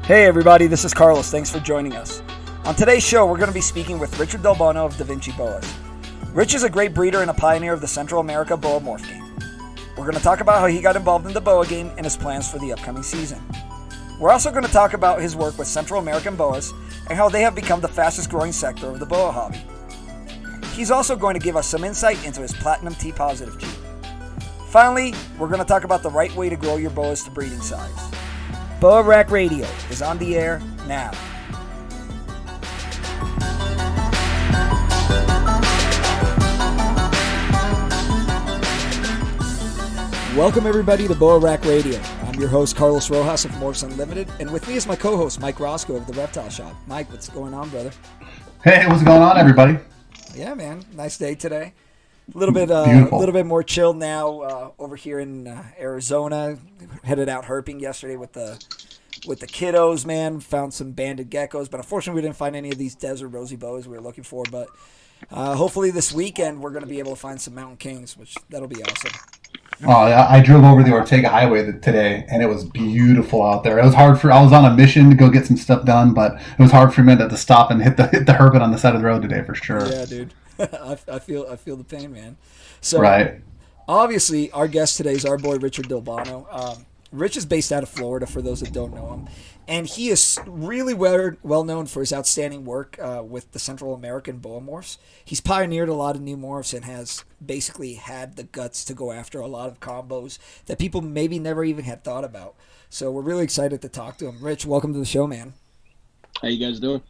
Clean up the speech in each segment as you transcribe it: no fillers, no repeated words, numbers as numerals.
Hey everybody, this is Carlos. Thanks for joining us. On today's show, we're going to be speaking with Richard Delbono of DaVinci Boas. Rich is a great breeder and a pioneer of the Central America boa morph game. We're going to talk about how he got involved in the boa game and his plans for the upcoming season. We're also going to talk about his work with Central American boas and how they have become the fastest growing sector of the boa hobby. He's also going to give us some insight into his Platinum T-positive gene. Finally, we're going to talk about the right way to grow your boas to breeding size. boarackradio is on the air now. Welcome everybody to boarackradio. I'm your host Carlos Rojas of Morphs Unlimited, and with me is my co-host Mike Roscoe of the Reptile Shop. Mike, what's going on, brother? Hey, what's going on, everybody? Yeah, man, nice day today. A little bit more chilled now over here in Arizona. Headed out herping yesterday with the kiddos, man. Found some banded geckos, but unfortunately we didn't find any of these desert rosy boas we were looking for. But hopefully this weekend we're going to be able to find some mountain kings, which that'll be awesome. Oh, I drove over the Ortega Highway today, and it was beautiful out there. I was on a mission to go get some stuff done, but it was hard for me to stop and hit the herpet on the side of the road today for sure. Yeah, dude. I feel the pain, man. So right. Obviously, our guest today is our boy Richard Delbono. Rich is based out of Florida, for those that don't know him, and he is really well known for his outstanding work with the Central American boa morphs. He's pioneered a lot of new morphs and has basically had the guts to go after a lot of combos that people maybe never even had thought about. So we're really excited to talk to him. Rich, welcome to the show, man. How you guys doing?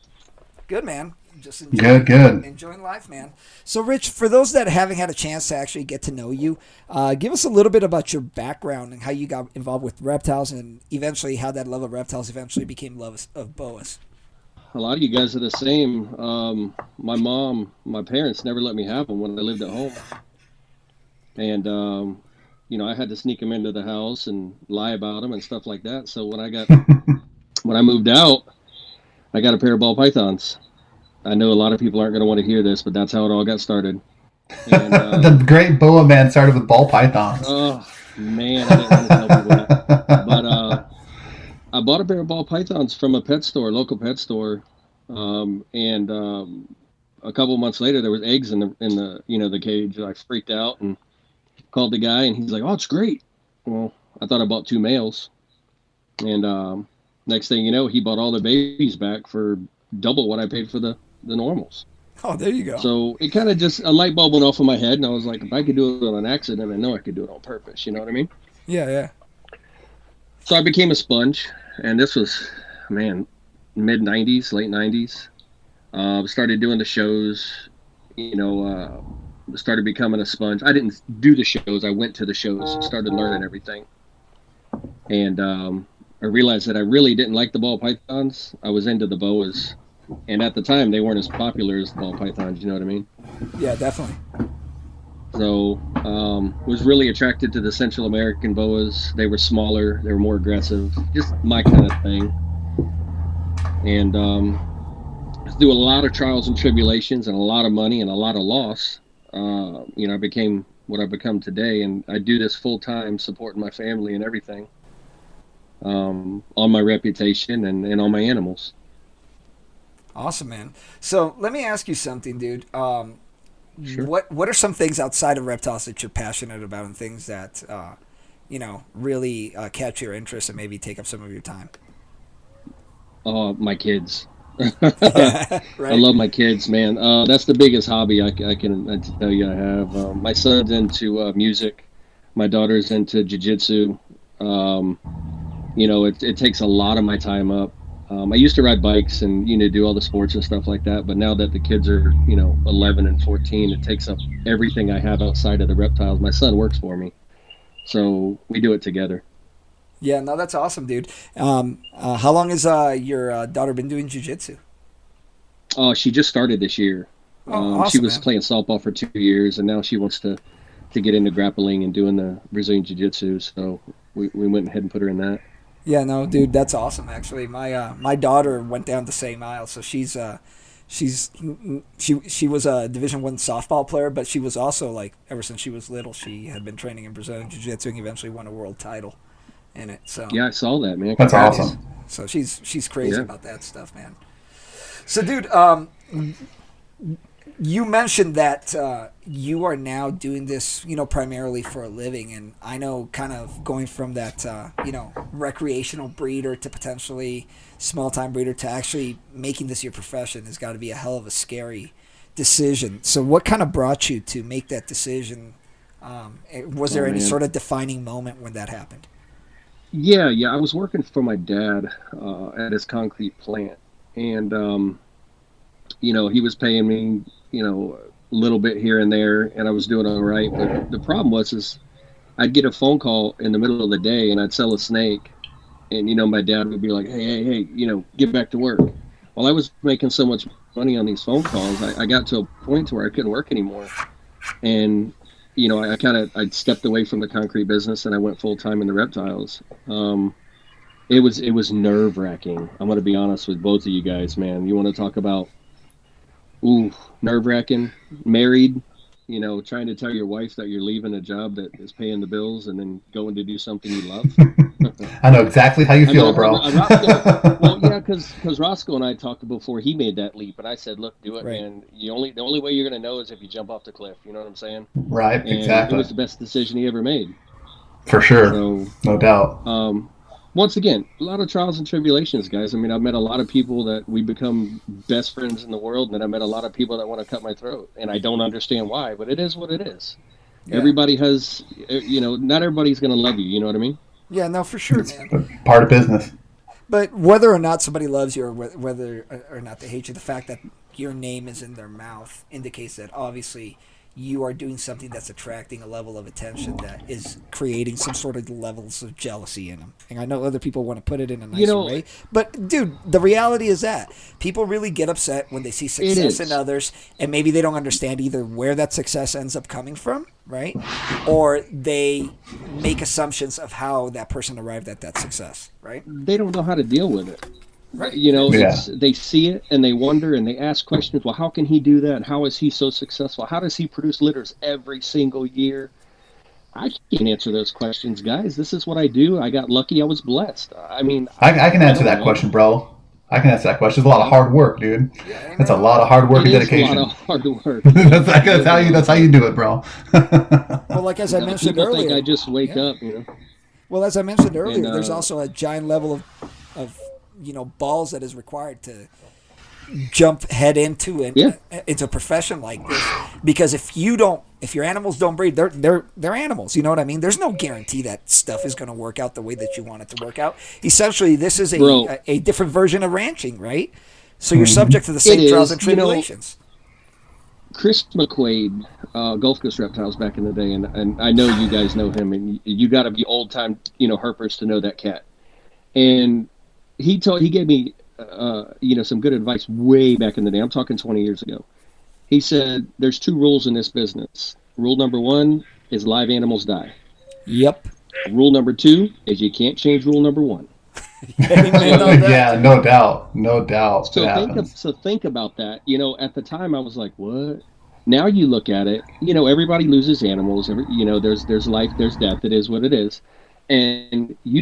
Good, man. Just enjoying life, man. So, Rich, for those that haven't had a chance to actually get to know you, give us a little bit about your background and how you got involved with reptiles and eventually how that love of reptiles eventually became love of boas. A lot of you guys are the same. My parents never let me have them when I lived at home. And, I had to sneak them into the house and lie about them and stuff like that. So when I moved out, I got a pair of ball pythons. I know a lot of people aren't going to want to hear this, but that's how it all got started. And, the great boa man started with ball pythons. Oh, man, I didn't want to tell people that. But I bought a pair of ball pythons from a local pet store, and a couple months later, there was eggs in the cage. I freaked out and called the guy, and he's like, "Oh, it's great." Well, I thought I bought 2 males, and next thing you know, he bought all the babies back for double what I paid for the normals. Oh, there you go. So it kind of just, a light bulb went off in my head, and I was like, if I could do it on an accident, I know I could do it on purpose. You know what I mean? Yeah. So I became a sponge, and this was, mid-90s, late 90s. Started doing the shows, started becoming a sponge. I didn't do the shows. I went to the shows, started learning everything. And I realized that I really didn't like the ball pythons. I was into the boas. And at the time, they weren't as popular as the ball pythons, you know what I mean? Yeah, definitely. So, was really attracted to the Central American boas. They were smaller, they were more aggressive, just my kind of thing. And through a lot of trials and tribulations and a lot of money and a lot of loss, I became what I've become today. And I do this full time, supporting my family and everything, on my reputation and on my animals. Awesome, man. So let me ask you something, dude. Sure. What are some things outside of reptiles that you're passionate about and things that, really catch your interest and maybe take up some of your time? My kids. Right? I love my kids, man. That's the biggest hobby I can tell you I have. My son's into music. My daughter's into jiu-jitsu. It takes a lot of my time up. I used to ride bikes and, do all the sports and stuff like that. But now that the kids are, 11 and 14, it takes up everything I have outside of the reptiles. My son works for me. So we do it together. Yeah, no, that's awesome, dude. How long has your daughter been doing jiu-jitsu? She just started this year. Awesome, she was man. playing softball for 2 years, and now she wants to get into grappling and doing the Brazilian jiu-jitsu. So we went ahead and put her in that. Yeah, no, dude, that's awesome. Actually, my daughter went down the same aisle, so she was a Division I softball player, but she was also ever since she was little, she had been training in Brazilian Jiu-Jitsu and eventually won a world title in it. So yeah, I saw that, man. That's awesome. So she's crazy Yeah. about that stuff, man. So, dude, you mentioned that you are now doing this, primarily for a living, and I know kind of going from that, recreational breeder to potentially small-time breeder to actually making this your profession has got to be a hell of a scary decision. So what kind of brought you to make that decision? Was there any sort of defining moment when that happened? Yeah. I was working for my dad at his concrete plant, and he was paying me, a little bit here and there, and I was doing all right. But the problem was I'd get a phone call in the middle of the day, and I'd sell a snake, and my dad would be like, "Hey, get back to work." Well, I was making so much money on these phone calls, I got to a point to where I couldn't work anymore, and I stepped away from the concrete business and I went full time in the reptiles. It was nerve wracking. I'm gonna be honest with both of you guys, man. You want to talk about nerve wracking? Married, trying to tell your wife that you're leaving a job that is paying the bills and then going to do something you love. I know exactly how you feel, bro. Well, yeah, because Roscoe and I talked before he made that leap, and I said, "Look, do it, right, man. The only way you're gonna know is if you jump off the cliff." You know what I'm saying? Right, and exactly. It was the best decision he ever made. For sure, so, no doubt. Once again, a lot of trials and tribulations, guys. I mean, I've met a lot of people that we become best friends in the world, and then I met a lot of people that want to cut my throat, and I don't understand why, but it is what it is. Yeah. Everybody has, not everybody's going to love you. You know what I mean? Yeah, no, for sure, it's man. Part of business. But whether or not somebody loves you or whether or not they hate you, the fact that your name is in their mouth indicates that obviously you are doing something that's attracting a level of attention that is creating some sort of levels of jealousy in them. And I know other people want to put it in a nicer way, but dude, the reality is that people really get upset when they see success in others, and maybe they don't understand either where that success ends up coming from, right? Or they make assumptions of how that person arrived at that success, right? They don't know how to deal with it. Right. They see it and they wonder and they ask questions. Well, how can he do that? How is he so successful? How does he produce litters every single year? I can't answer those questions, guys. This is what I do. I got lucky. I was blessed. I mean, I can answer that question, bro. I can answer that question. It's a lot of hard work, dude. Yeah, it's a lot of hard work and dedication. A lot of hard work. That's how you do it, bro. Well, like as I mentioned earlier, think I just wake up, Well, as I mentioned earlier, there's also a giant level of balls that is required to jump head into a profession like this, because if your animals don't breed, they're animals. You know what I mean? There's no guarantee that stuff is going to work out the way that you want it to work out. Essentially, this is a different version of ranching, right? So you're subject to the same trials and tribulations. Chris McQuaid, Gulf Coast Reptiles back in the day, and I know you guys know him, and you got to be old time herpers to know that cat. And he gave me some good advice way back in the day. I'm talking 20 years ago. He said there's 2 rules in this business. Rule number 1 is live animals die. Yep. Rule number 2 is you can't change rule number 1. Yeah, no doubt. So think about that. At the time I was like, what? Now you look at it, everybody loses animals. There's life, there's death. It is what it is. And you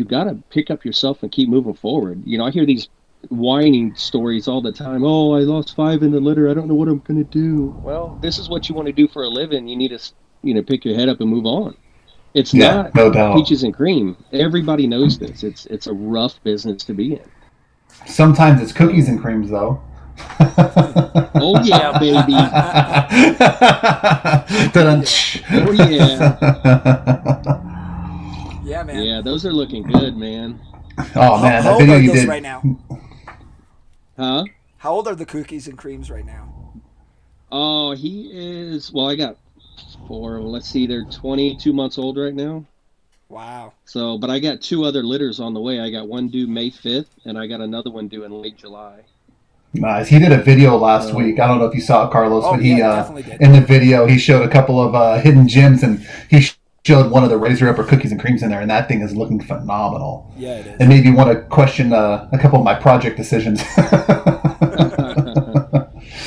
gotta pick up yourself and keep moving forward. I hear these whining stories all the time. Oh, I lost 5 in the litter. I don't know what I'm gonna do. Well, this is what you want to do for a living. You need to, pick your head up and move on. It's not peaches and cream. Everybody knows this. It's a rough business to be in. Sometimes it's cookies and creams, though. Oh yeah, baby. Oh yeah. Yeah, man. Yeah, those are looking good, man. Oh man, how old are those right now? Huh? How old are the cookies and creams right now? Oh, he is. Well, I got 4. Let's see, they're 22 months old right now. Wow. So, but I got 2 other litters on the way. I got one due May 5th, and I got another one due in late July. Nice. He did a video last week. I don't know if you saw it, Carlos, but he definitely did. In the video he showed a couple of hidden gems, and he showed one of the Razor Upper cookies and creams in there, and that thing is looking phenomenal. Yeah, it is. It made me want to question a couple of my project decisions.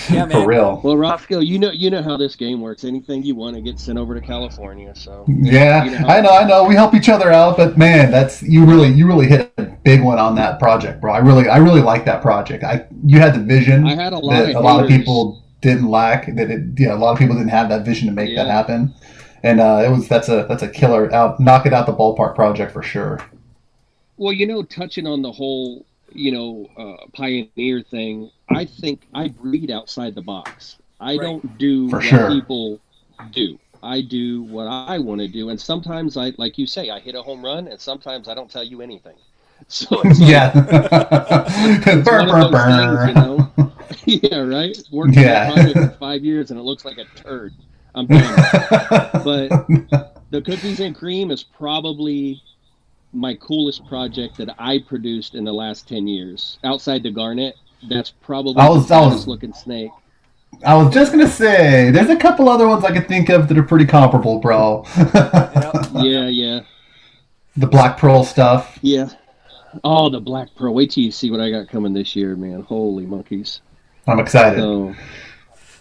Yeah, man. For real. Well, Roscoe, you know how this game works. Anything you want, it gets sent over to California. So Yeah, you know I know. We help each other out, but man, that's you really hit a big one on that project, bro. I really like that project. You had the vision I had a lot that of a lot of haters. people didn't lack. A lot of people didn't have that vision to make that happen, and that's a killer knock it out the ballpark project for sure. Well, touching on the whole, pioneer thing, I think I breed outside the box. I don't do what people do. I do what I want to do. And sometimes like you say, I hit a home run, and sometimes I don't tell you anything. So it's yeah. it's one of those things, yeah, right? Working on a project for 5 years, and it looks like a turd. I'm done. But the cookies and cream is probably my coolest project that I produced in the last 10 years. Outside the garnet, that's probably the coolest looking snake. I was just going to say, there's a couple other ones I could think of that are pretty comparable, bro. Yeah. The Black Pearl stuff. Yeah. Oh, the Black Pearl. Wait till you see what I got coming this year, man. Holy monkeys. I'm excited.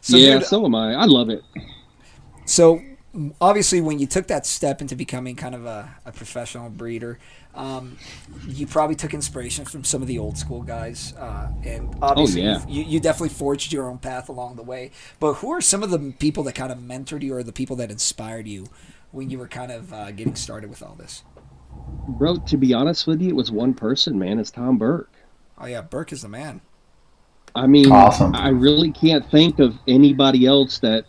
So yeah, so am I. I love it. So obviously, when you took that step into becoming kind of a professional breeder, you probably took inspiration from some of the old school guys, and obviously you definitely forged your own path along the way. But who are some of the people that kind of mentored you, or the people that inspired you when you were kind of getting started with all this? Bro, to be honest with you, it was one person, man. It's Tom Burke. Oh yeah, Burke is the man. I mean, awesome. I really can't think of anybody else that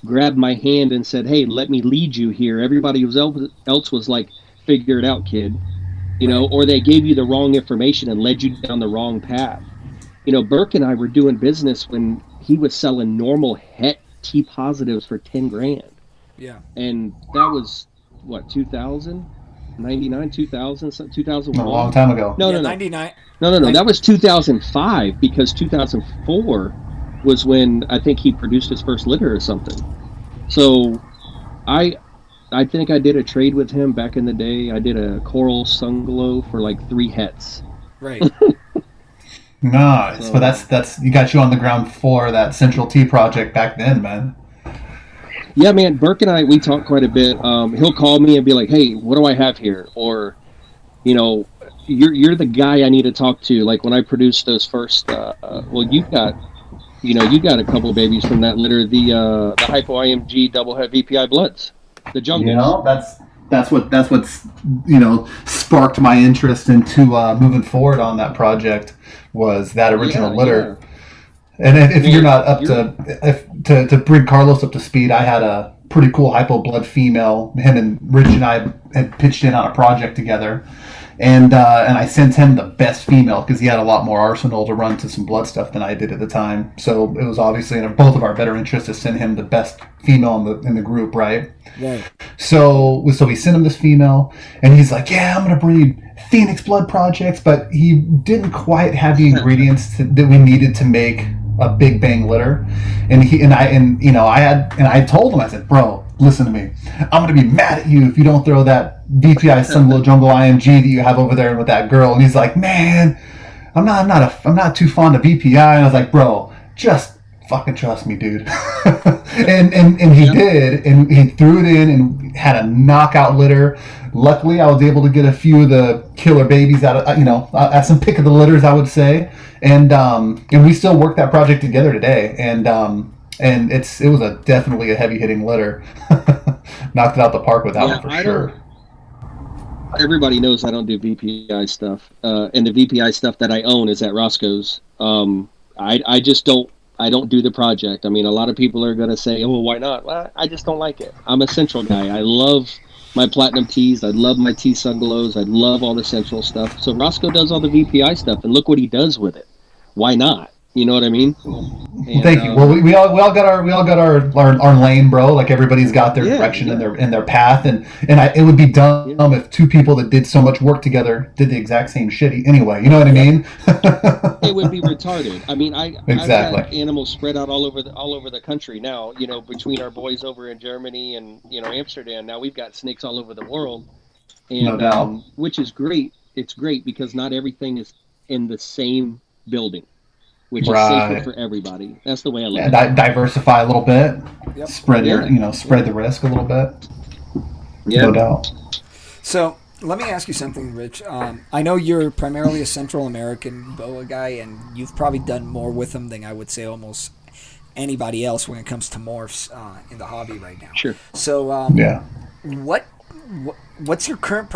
grabbed my hand and said, "Hey, let me lead you here." Everybody else was like, "Figure it out, kid," or they gave you the wrong information and led you down the wrong path. Burke and I were doing business when he was selling normal het T positives for $10,000. Yeah, and that was what 2000, 99, 2000, 2001. A long time ago. No, 99. No. That was 2005 because 2004 was when I think he produced his first litter or something. So I think I did a trade with him back in the day. I did a coral sunglow for like 3 hets. Right. Nice. So, but that's you got you on the ground floor of that Central Tea project back then, man. Yeah, man. Burke and I, we talk quite a bit. He'll call me and be like, "Hey, what do I have here?" Or, you're the guy I need to talk to. Like when I produced those first. You got a couple of babies from that litter. The Hypo IMG double het VPI bloods. The jungle. That's what's sparked my interest into moving forward on that project was that original litter. Yeah. And if you're not up to bring Carlos up to speed, I had a pretty cool hypo blood female. Him and Rich and I had pitched in on a project together, and I sent him the best female because he had a lot more arsenal to run to some blood stuff than I did at the time. So it was obviously in both of our better interests to send him the best female in the group, right? Right. So we sent him this female, and he's like, "Yeah, I'm gonna breed Phoenix blood projects," but he didn't quite have the ingredients that we needed to make a big bang litter. And I told him, I said, "Bro, listen to me. I'm gonna be mad at you if you don't throw that VPI Sunglow Jungle IMG that you have over there with that girl." And he's like, "Man, I'm not too fond of VPI." And I was like, "Bro, just fucking trust me, dude." and he did, and he threw it in and had a knockout litter. Luckily, I was able to get a few of the killer babies out of at some pick of the litters, I would say, and we still work that project together today, and it was definitely a heavy hitting litter. Knocked it out the park with that one for sure. Everybody knows I don't do VPI stuff, and the VPI stuff that I own is at Roscoe's. I just don't. I don't do the project. I mean, a lot of people are going to say, "Oh, why not?" Well, I just don't like it. I'm a Central guy. I love my platinum teas. I love my tea sunglows. I love all the Central stuff. So Roscoe does all the VPI stuff, and look what he does with it. Why not? You know what I mean? And, thank you. Well, we all got our lane, bro. Like everybody's got their direction and their path, and it would be dumb if two people that did so much work together did the exact same shit anyway. You know what I mean? It would be retarded. I mean, exactly. I've got animals spread out all over the country now. Between our boys over in Germany and Amsterdam, now we've got snakes all over the world, and no doubt. Which is great. It's great because not everything is in the same building. which is safer for everybody. That's the way I look at it. Diversify a little bit. Yep. Spread the risk a little bit. Yeah. No doubt. So let me ask you something, Rich. I know you're primarily a Central American boa guy, and you've probably done more with them than I would say almost anybody else when it comes to morphs in the hobby right now. Sure. So what's your current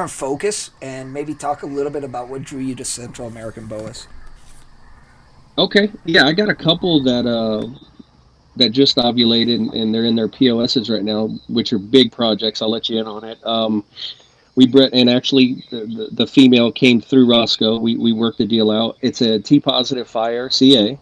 focus, and maybe talk a little bit about what drew you to Central American boas? Okay. Yeah, I got a couple that just ovulated, and they're in their POSs right now, which are big projects. I'll let you in on it. We bred, and actually the female came through Roscoe. We worked the deal out. It's a T positive fire CA.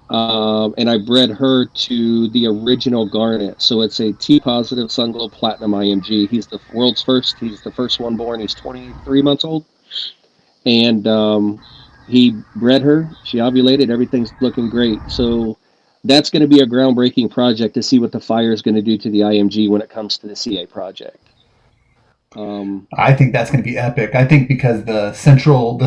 And I bred her to the original Garnet. So it's a T positive Sunglow Platinum IMG. He's the world's first. He's the first one born. He's 23 months old. And he bred her. She ovulated. Everything's looking great. So that's going to be a groundbreaking project to see what the fire is going to do to the IMG when it comes to the CA project. I think that's going to be epic. I think because the Sunglow,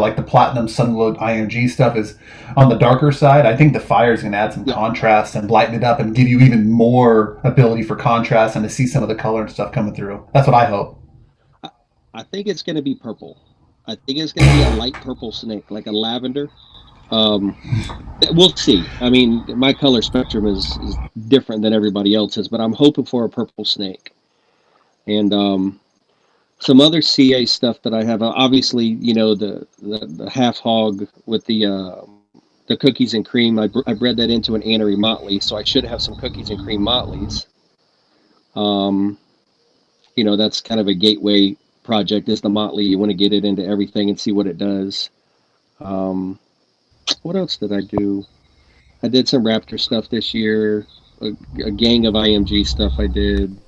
like the Platinum Sunglow IMG stuff is on the darker side. I think the fire is going to add some contrast and lighten it up and give you even more ability for contrast and to see some of the color and stuff coming through. That's what I hope. I think it's going to be purple. I think it's going to be a light purple snake, like a lavender. We'll see. I mean, my color spectrum is different than everybody else's, but I'm hoping for a purple snake. And some other CA stuff that I have, obviously, the half hog with the cookies and cream. I bred that into an Anery Motley, so I should have some cookies and cream Motleys. That's kind of a gateway project. Is the Motley? You want to get it into everything and see what it does. What else did I do? I did some Raptor stuff this year. A gang of IMG stuff I did.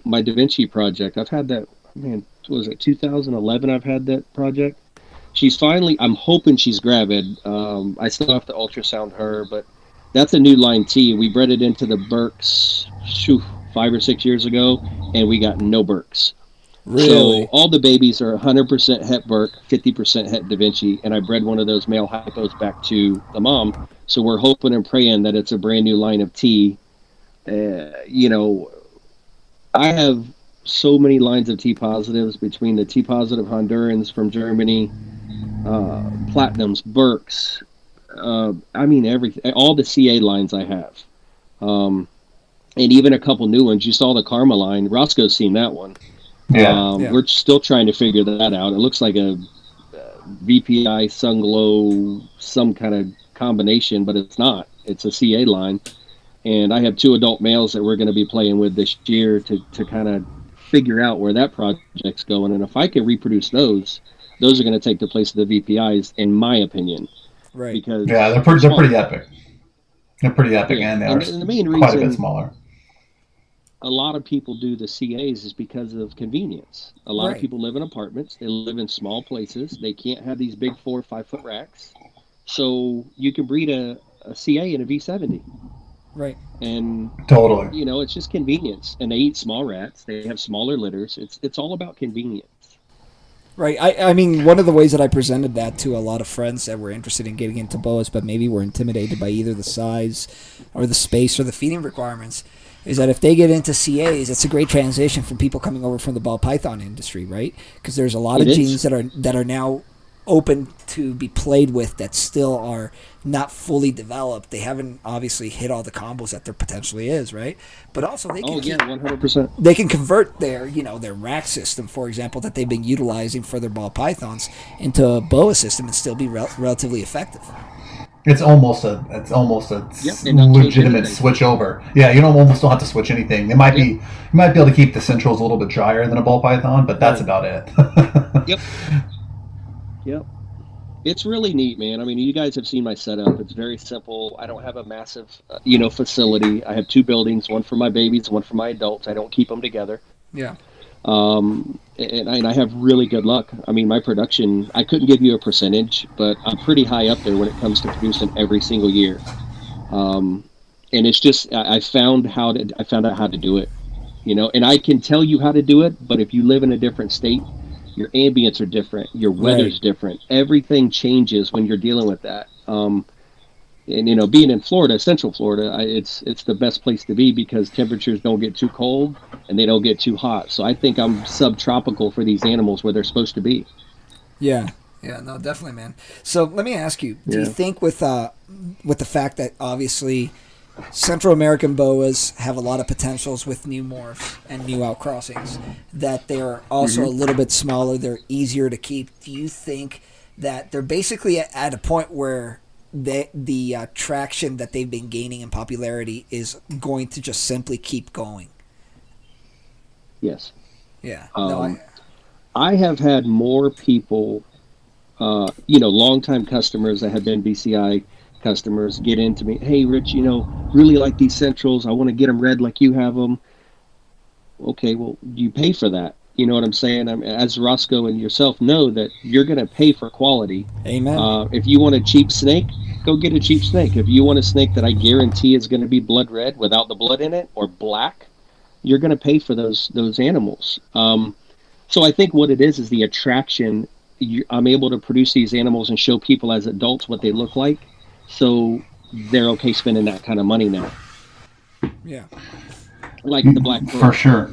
My DaVinci project. I've had that, man, was it 2011 I've had that project? She's finally, I'm hoping she's gravid. I still have to ultrasound her, but that's a new line T. We bred it into the Berks 5 or 6 years ago, and we got no Berks. Really? So all the babies are 100% Het Berk, 50% Het DaVinci, and I bred one of those male hypos back to the mom. So we're hoping and praying that it's a brand new line of T. I have so many lines of T positives between the T positive Hondurans from Germany, Platinums, Berks. Everything, all the CA lines I have. And even a couple new ones. You saw the Karma line. Roscoe's seen that one. We're still trying to figure that out. It looks like a VPI, Sunglow, some kind of combination, but it's not. It's a CA line. And I have 2 adult males that we're going to be playing with this year to kind of figure out where that project's going. And if I can reproduce those are going to take the place of the VPIs, in my opinion. Right. Because they're pretty epic. They're pretty epic, and they're the main quite a reason bit smaller. A lot of people do the CAs is because of convenience. A lot of people live in apartments. They live in small places. They can't have these big 4 or 5 foot racks. So you can breed a CA in a V70. Right. And totally, it's just convenience. And they eat small rats. They have smaller litters. It's all about convenience. Right. I mean, one of the ways that I presented that to a lot of friends that were interested in getting into boas, but maybe were intimidated by either the size or the space or the feeding requirements, is that if they get into CAs, it's a great transition for people coming over from the ball python industry, right? Because there's a lot of genes that are now open to be played with that still are not fully developed. They haven't obviously hit all the combos that there potentially is, right? But also they can 100%. They can convert their rack system, for example, that they've been utilizing for their ball pythons into a boa system and still be relatively effective. It's almost a legitimate switch over. Yeah, you almost don't have to switch anything. You might be able to keep the centrals a little bit drier than a ball python, but that's about it. Yep. It's really neat, man. I mean, you guys have seen my setup. It's very simple. I don't have a massive, facility. I have 2 buildings, one for my babies, one for my adults. I don't keep them together. Yeah. And I have really good luck. I mean, my production, I couldn't give you a percentage, but I'm pretty high up there when it comes to producing every single year. And it's just, I found out how to do it, and I can tell you how to do it, but if you live in a different state, Your ambients are different. Your weather's different. Everything changes when you're dealing with that. And being in Florida, Central Florida, it's the best place to be because temperatures don't get too cold and they don't get too hot. So I think I'm subtropical for these animals where they're supposed to be. Yeah, no, definitely, man. So let me ask you: do you think with the fact that obviously Central American boas have a lot of potentials with new morphs and new outcrossings, that they're also a little bit smaller, they're easier to keep? Do you think that they're basically at a point where the traction that they've been gaining in popularity is going to just simply keep going? Yes. Yeah. I have had more people, longtime customers that have been BCI customers get into me. Hey, Rich, really like these centrals. I want to get them red like you have them. Okay, well, you pay for that. You know what I'm saying? As Roscoe and yourself know that you're going to pay for quality. Amen. If you want a cheap snake, go get a cheap snake. If you want a snake that I guarantee is going to be blood red without the blood in it or black, you're going to pay for those animals. So I think what it is the attraction. I'm able to produce these animals and show people as adults what they look like. So they're okay spending that kind of money now. Yeah. Like the black pearl. For sure.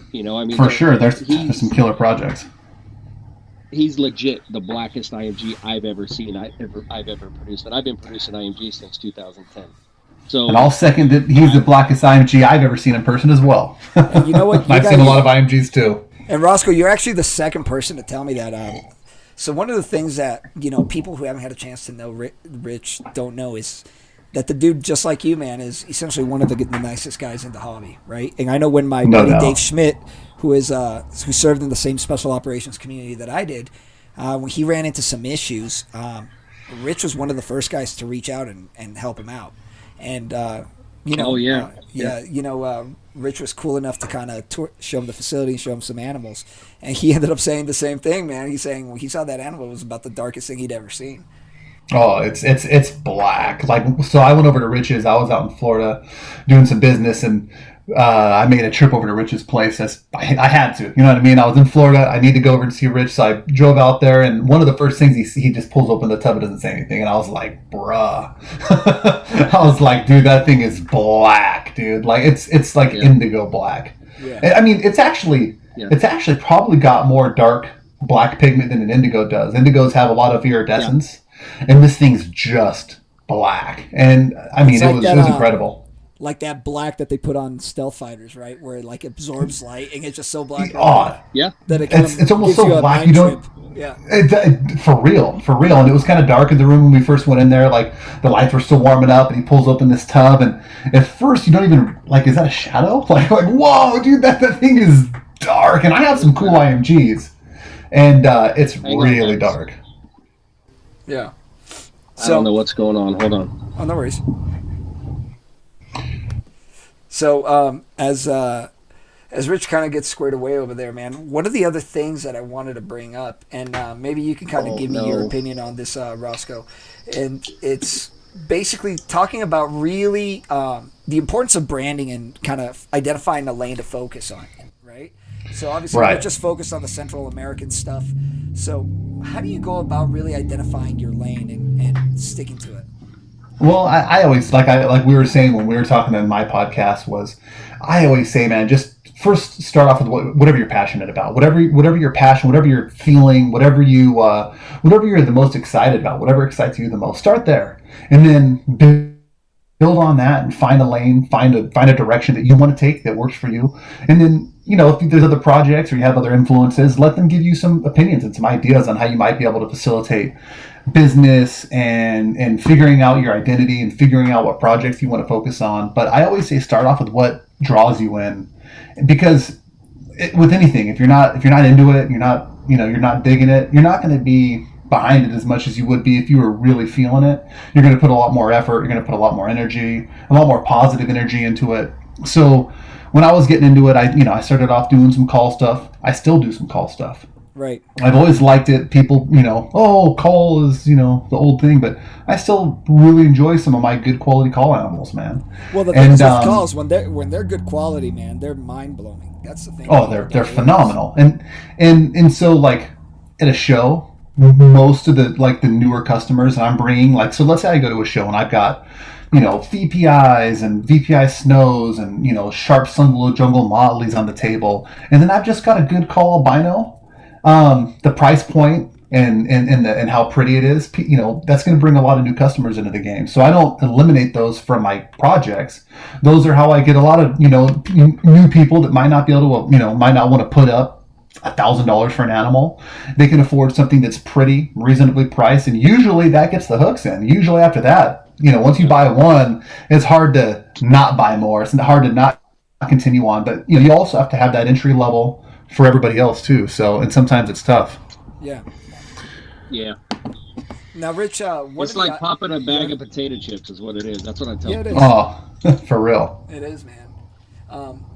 For sure. There's some killer projects. He's legit the blackest IMG I've ever seen. I've ever produced, and I've been producing IMG since 2010. So, and I'll second that he's the blackest IMG I've ever seen in person as well. And you know what? I've seen a lot of IMGs too. And Roscoe, you're actually the second person to tell me that. So one of the things that people who haven't had a chance to know Rich don't know is that the dude, just like you, man, is essentially one of the nicest guys in the hobby, right? And I know when my buddy Dave Schmidt, who served in the same special operations community that I did, when he ran into some issues, Rich was one of the first guys to reach out and help him out. And Rich was cool enough to kind of show him the facility and show him some animals, and he ended up saying the same thing, man. He's saying when he saw that animal, it was about the darkest thing he'd ever seen. Oh, it's black. So I went over to Rich's. I was out in Florida doing some business, and I made a trip over to Rich's place. I had to, you know what I mean? I was in Florida. I need to go over and see Rich, so I drove out there. And one of the first things he just pulls open the tub and doesn't say anything. And I was like, bruh. I was like, dude, that thing is black, dude. Like it's like indigo black. Yeah. I mean, it's actually probably got more dark black pigment than an indigo does. Indigos have a lot of iridescence, and this thing's just black. And I mean, it was incredible. Like that black that they put on stealth fighters, right? Where it like absorbs light and it's just so black. Yeah. That it's almost so black you don't. Yeah. For real. And it was kind of dark in the room when we first went in there. Like the lights were still warming up, and he pulls open this tub, and at first you don't even is that a shadow? Like whoa, dude, that thing is dark. And I have some cool IMGs, and it's really dark. Yeah. I don't know what's going on. Hold on. Oh, no worries. So as Rich kind of gets squared away over there, man, one of the other things that I wanted to bring up, and maybe you can kind of give me your opinion on this, Roscoe, and it's basically talking about really the importance of branding and kind of identifying a lane to focus on, right? So obviously we're just focused on the Central American stuff. So how do you go about really identifying your lane and sticking to it? Well, I always, like we were saying when we were talking on my podcast, I always say, man, just first start off with whatever you're passionate about, whatever your passion, whatever you're feeling, whatever you're the most excited about, whatever excites you the most. Start there, and then build on that and find a lane, find a direction that you want to take that works for you, and then if there's other projects or you have other influences, let them give you some opinions and some ideas on how you might be able to facilitate business and figuring out your identity and figuring out what projects you want to focus on. But I always say start off with what draws you in, because with anything, if you're not into it, you're not digging it, you're not going to be behind it as much as you would be if you were really feeling it. You're going to put a lot more effort, you're going to put a lot more energy, a lot more positive energy into it. So when I was getting into it, I started off doing some call stuff. I still do some call stuff. Right. I've always liked it. People, call is, the old thing, but I still really enjoy some of my good quality call animals, man. Well, the thing is with calls, when they're good quality, man, they're mind blowing. That's the thing. Oh, they're phenomenal. And so at a show, most of the newer customers I'm bringing, so let's say I go to a show and I've got, VPIs and VPI snows and, sharp Sun Jungle Motley's on the table. And then I've just got a good call albino. The price point and how pretty it is, that's going to bring a lot of new customers into the game. So I don't eliminate those from my projects. Those are how I get a lot of, new people that might not be able to, might not want to put up $1,000 for an animal. They can afford something that's pretty, reasonably priced, and usually that gets the hooks in. Usually after that, once you buy one, it's hard to not buy more. It's hard to not continue on. But you also have to have that entry level for everybody else too. So, and sometimes it's tough. Yeah. Yeah. Now, Rich, it's like popping a bag of potato chips is what it is. That's what I tell you. Oh, for real. It is, man.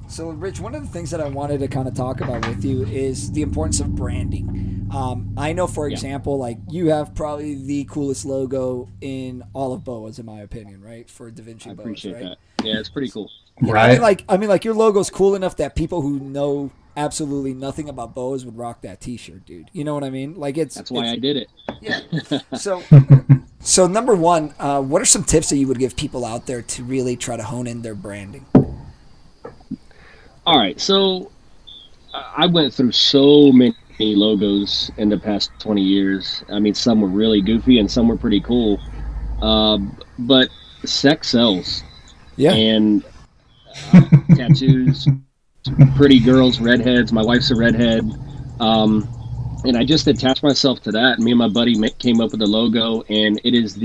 So, Rich, one of the things that I wanted to kind of talk about with you is the importance of branding. I know, for example, you have probably the coolest logo in all of BOAs, in my opinion, right? For DaVinci BOAs, I appreciate right? that. Yeah, it's pretty cool. Right. I mean, your logo's cool enough that people who know absolutely nothing about BOAs would rock that T-shirt, dude. You know what I mean? That's why I did it. Yeah. So number one, what are some tips that you would give people out there to really try to hone in their branding? All right, so I went through so many logos in the past 20 years. I mean, some were really goofy and some were pretty cool. But sex sells. Yeah. And tattoos, pretty girls, redheads. My wife's a redhead. And I just attached myself to that. Me and my buddy came up with the logo, and it is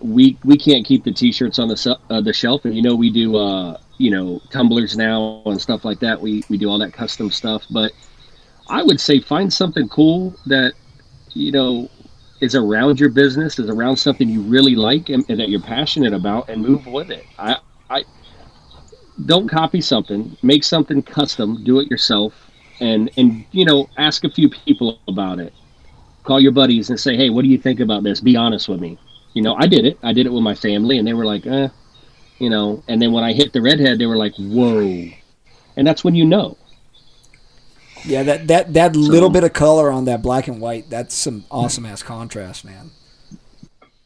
we can't keep the T-shirts on the shelf. And, we do... tumblers now and stuff like that. We do all that custom stuff, but I would say find something cool that, is around your business, is around something you really like and that you're passionate about, and move with it. I don't copy something, make something custom, do it yourself, and ask a few people about it. Call your buddies and say, hey, what do you think about this? Be honest with me. I did it with my family, and they were like, and then when I hit the redhead, they were like, whoa. And that's when Yeah, that little bit of color on that black and white, that's some awesome ass contrast, man.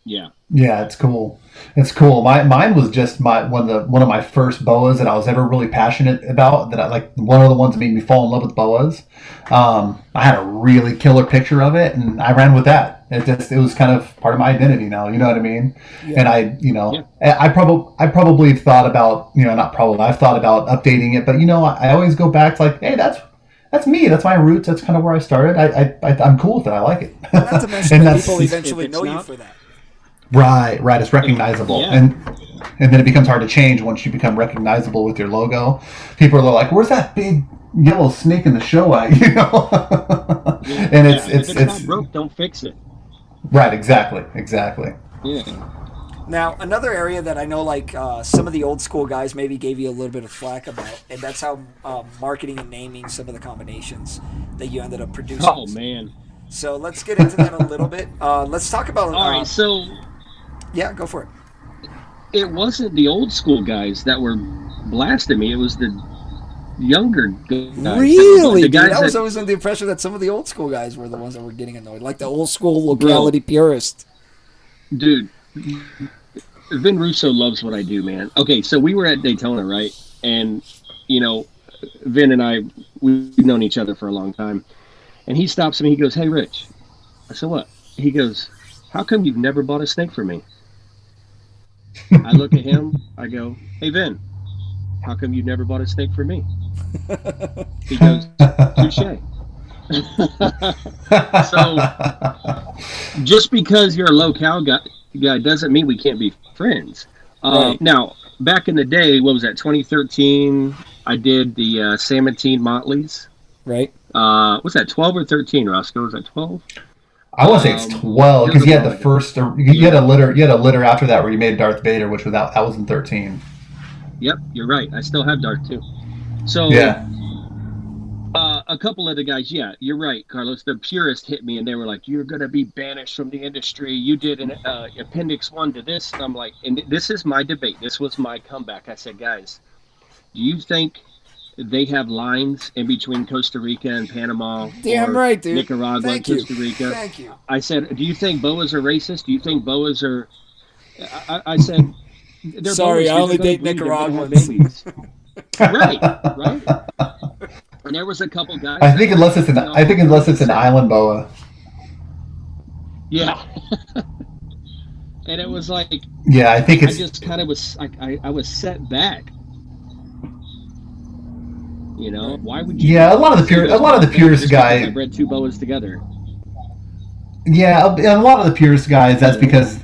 Yeah. Yeah, it's cool. It's cool. Mine was just one of my first BOAs that I was ever really passionate about. That I one of the ones that made me fall in love with BOAs. I had a really killer picture of it, and I ran with that. It was kind of part of my identity now. You know what I mean? Yeah. And I probably thought about I've thought about updating it, but I always go back to hey, that's me. That's my roots. That's kind of where I started. I'm cool with it. I like it. Not to mention that people eventually know you for that. Right. It's recognizable, and then it becomes hard to change once you become recognizable with your logo. People are like, "Where's that big yellow snake in the show at?" And it's not broke, don't fix it. Right. Exactly. Yeah. Now, another area that I know, some of the old school guys maybe gave you a little bit of flack about, and that's how marketing and naming some of the combinations that you ended up producing. Oh man. So let's get into that a little bit. Let's talk about. All right. So. Yeah, go for it. It wasn't the old school guys that were blasting me. It was the younger guys. Really? The guys I was always under the impression that some of the old school guys were the ones that were getting annoyed, like the old school locality purist. Dude, Vin Russo loves what I do, man. Okay, so we were at Daytona, right? And, Vin and I, we've known each other for a long time. And he stops me. He goes, "Hey, Rich." I said, "What?" He goes, "How come you've never bought a snake for me?" I look at him. I go, "Hey, Vin, how come you never bought a snake for me?" He goes, "Touché." So, just because you're a local guy doesn't mean we can't be friends. Right. Now, back in the day, what was that, 2013, I did the Samatine Motleys. Right. Was that 12 or 13, Roscoe? Was that 12? I want to say it's 12 because you had the first. You had a litter. You had a litter after that where you made Darth Vader, which that was in 13. Yep, you're right. I still have Darth too. So yeah, a couple of the guys. Yeah, you're right, Carlos. The purists hit me and they were like, "You're gonna be banished from the industry. You did an appendix 1 to this." And I'm like, and this is my debate. This was my comeback. I said, "Guys, do you think they have lines in between Costa Rica and Panama. Damn right, dude. Nicaragua and Costa Rica. Thank you. I said, do you think boas are racist? Do you think boas are... I said... They're sorry, boas, I only date Nicaraguans. Right. And there was a couple guys... I think unless it's an island boa. Yeah. And it was like... Yeah, I think it's... I just kind of was... I was set back. You know, why would you? Yeah, a lot of the purist guys. I bred two boas together. Yeah, a lot of the purist guys. That's because,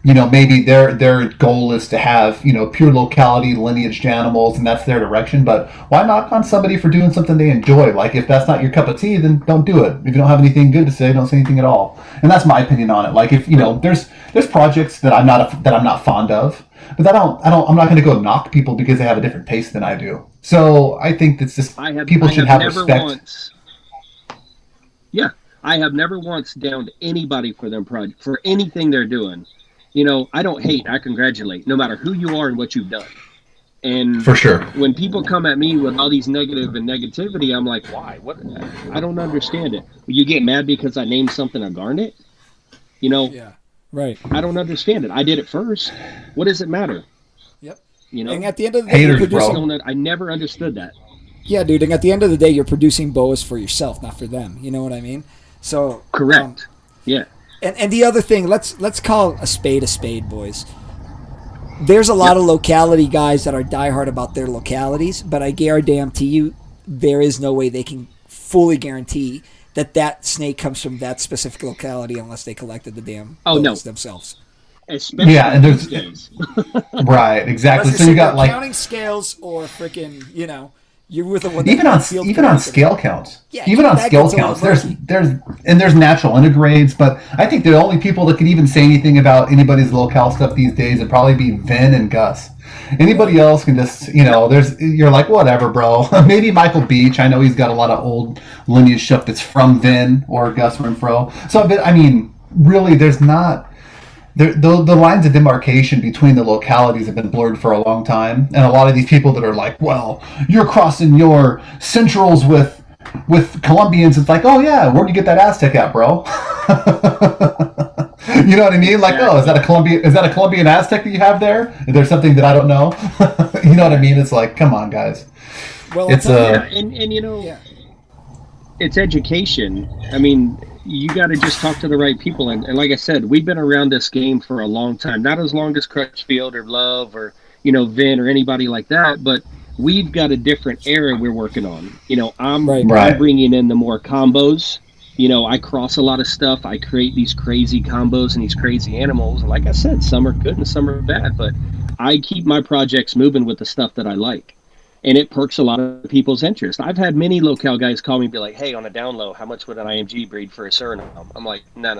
you know, maybe their goal is to have, you know, pure locality lineaged animals, and that's their direction. But why knock on somebody for doing something they enjoy? Like, if that's not your cup of tea, then don't do it. If you don't have anything good to say, don't say anything at all. And that's my opinion on it. Like, if you know, there's projects that I'm not fond of, but I'm not going to go knock people because they have a different taste than I do. So I think that's just people should have respect. I have never once downed anybody for their project, for anything they're doing. You know, I don't hate, I congratulate, no matter who you are and what you've done. And for sure, when people come at me with all these negativity, I'm like, why? What? I don't understand it. You get mad because I named something a garnet? You know? Yeah. Right. I don't understand it. I did it first. What does it matter? Yep. You know? And at the end of the day, haters, bro. I never understood that. Yeah, dude. And at the end of the day, you're producing boas for yourself, not for them. You know what I mean? So correct. Yeah. And the other thing, let's call a spade, boys. There's a lot of locality guys that are diehard about their localities, but I guarantee you, there is no way they can fully guarantee that snake comes from that specific locality unless they collected the damn boas themselves. Especially and there's right, exactly. So you got like counting scales or freaking, you know, you're with even on scale counts. Yeah, even on scale counts, there's natural integrades, but I think the only people that could even say anything about anybody's locale stuff these days would probably be Vin and Gus. Anybody else can just, you know, you're like, whatever, bro. Maybe Michael Beach. I know he's got a lot of old lineage stuff that's from Vin or Gus Renfro. So, I mean, really, there's not. The lines of demarcation between the localities have been blurred for a long time, and a lot of these people that are like, well, you're crossing your Centrals with Colombians. It's like, oh yeah, where'd you get that Aztec at, bro? You know what I mean? Like, oh, is that a Colombian Aztec that you have there? Is there something that I don't know? You know what I mean? It's like, come on, guys. Well, it's and you know, it's education. I mean, you got to just talk to the right people. And like I said, we've been around this game for a long time. Not as long as Crutchfield or Love or, you know, Vin or anybody like that, but we've got a different era we're working on. You know, I'm bringing in the more combos. You know, I cross a lot of stuff. I create these crazy combos and these crazy animals. And like I said, some are good and some are bad, but I keep my projects moving with the stuff that I like. And it perks a lot of people's interest. I've had many locale guys call me and be like, hey, on a down low, how much would an IMG breed for a Suriname? I'm like, no.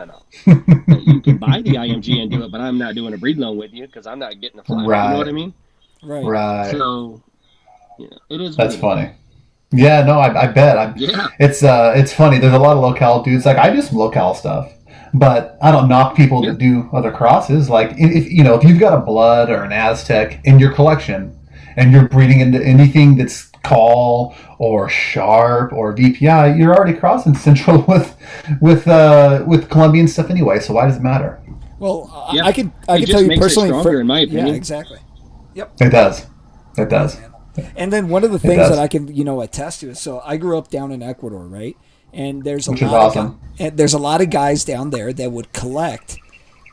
You can buy the IMG and do it, but I'm not doing a breed loan with you because I'm not getting a fly. Right. You know what I mean? Right. So, you know, it is. That's funny. Yeah, no, I bet. It's funny. There's a lot of locale dudes. Like, I do some locale stuff, but I don't knock people that do other crosses. Like, if you've got a blood or an Aztec in your collection, and you're breeding into anything that's call or sharp or VPI, you're already crossing Central with Colombian stuff anyway. So why does it matter? Well, I can tell you personally, in my opinion. Yeah, exactly. Yep. It does. And then one of the things that I can attest to is, so I grew up down in Ecuador, right? And there's a lot of guys down there that would collect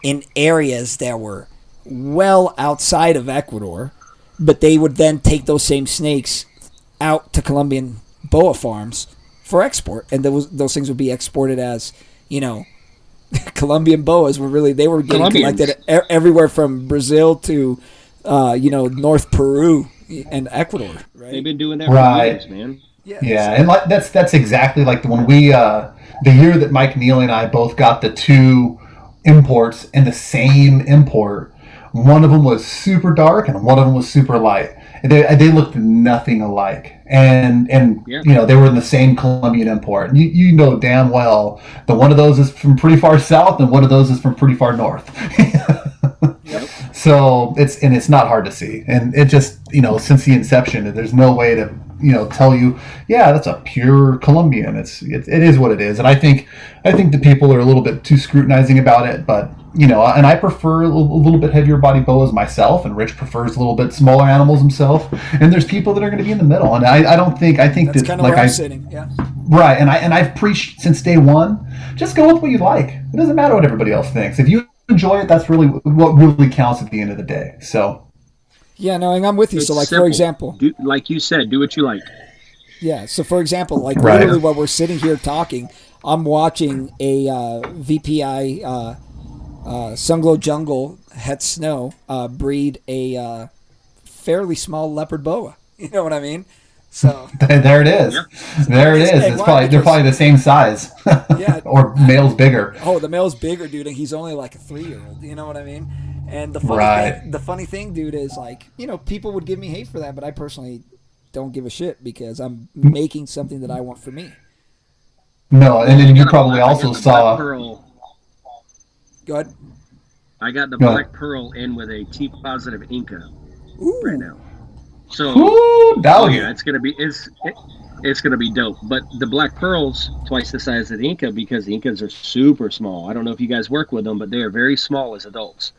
in areas that were well outside of Ecuador. But they would then take those same snakes out to Colombian boa farms for export, and those things would be exported as, you know, Colombian boas they were getting collected everywhere from Brazil to, North Peru and Ecuador. Right? They've been doing that for years, man. Yeah, and like that's exactly like when we the year that Mike Neely and I both got the two imports in the same import. One of them was super dark and one of them was super light. They looked nothing alike, and they were in the same Colombian import. And you know damn well that one of those is from pretty far south and one of those is from pretty far north. So it's not hard to see, and it just since the inception, there's no way to tell you, yeah, that's a pure Colombian. It is what it is. And I think the people are a little bit too scrutinizing about it, but and I prefer a little bit heavier body boas myself, and Rich prefers a little bit smaller animals himself. And there's people that are going to be in the middle, and I think that's that kind of like where I'm sitting. Yeah. Right, and I've preached since day one. Just go with what you like. It doesn't matter what everybody else thinks. If you enjoy it, that's really what really counts at the end of the day. So. Yeah, no, and I'm with you. It's so, like, simple. for example, like you said, do what you like. Yeah. So, for example, like Right. literally while we're sitting here talking, I'm watching a VPI Sunglow Jungle Het Snow breed a fairly small leopard boa. You know what I mean? So there it is. Yep. There it is. Hey, It's why? they're probably the same size. Yeah. Or male's bigger. Oh, the male's bigger, dude, and he's only like a 3-year-old. You know what I mean? And Right. the funny thing, dude, is like, people would give me hate for that, but I personally don't give a shit because I'm making something that I want for me. No, and then you got probably I got also the saw. Black Pearl. Go ahead. I got the Go Black ahead. Pearl in with a T positive Inca Ooh. right now. So, Ooh, doggy. yeah, it's gonna be dope. But the Black Pearl's twice the size of the Inca because the Incas are super small. I don't know if you guys work with them, but they are very small as adults.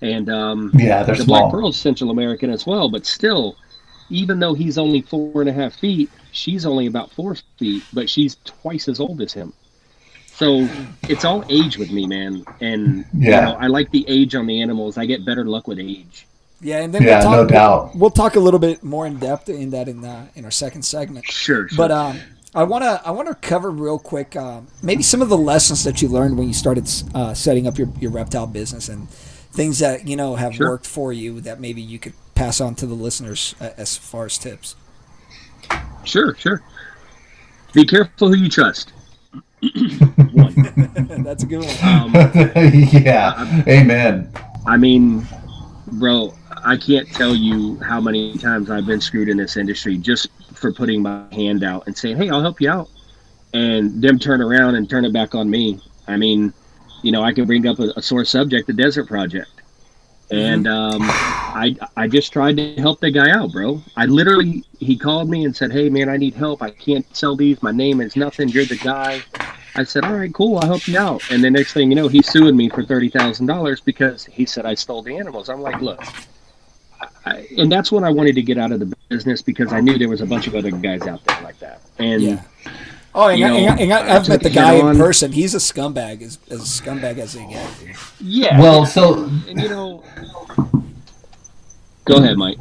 And Yeah, they're the small. Black Pearl's Central American as well, but still, even though he's only 4.5 feet, she's only about 4 feet, but she's twice as old as him. So it's all age with me, man. And Yeah. I like the age on the animals. I get better luck with age. Yeah, and then Yeah, no doubt. We'll talk a little bit more in depth in that in our second segment. Sure. But I wanna cover real quick maybe some of the lessons that you learned when you started setting up your reptile business and things that have Sure. worked for you that maybe you could pass on to the listeners as far as tips. Sure. Be careful who you trust. One. That's a good one. Yeah. Amen. I mean, bro, I can't tell you how many times I've been screwed in this industry just for putting my hand out and saying, "Hey, I'll help you out," and them turn around and turn it back on me. I mean, I can bring up a sore subject, the Desert Project, and I just tried to help the guy out, bro. He called me and said, "Hey, man, I need help. I can't sell these. My name is nothing. You're the guy." I said, "All right, cool. I'll help you out." And the next thing you know, he's suing me for $30,000 because he said I stole the animals. I'm like, look, and that's when I wanted to get out of the business because I knew there was a bunch of other guys out there like that. And yeah. Oh, and I've met the took guy it in on. person. He's a scumbag, as scumbag as they get. Dude. yeah. Well, so And go ahead, Mike.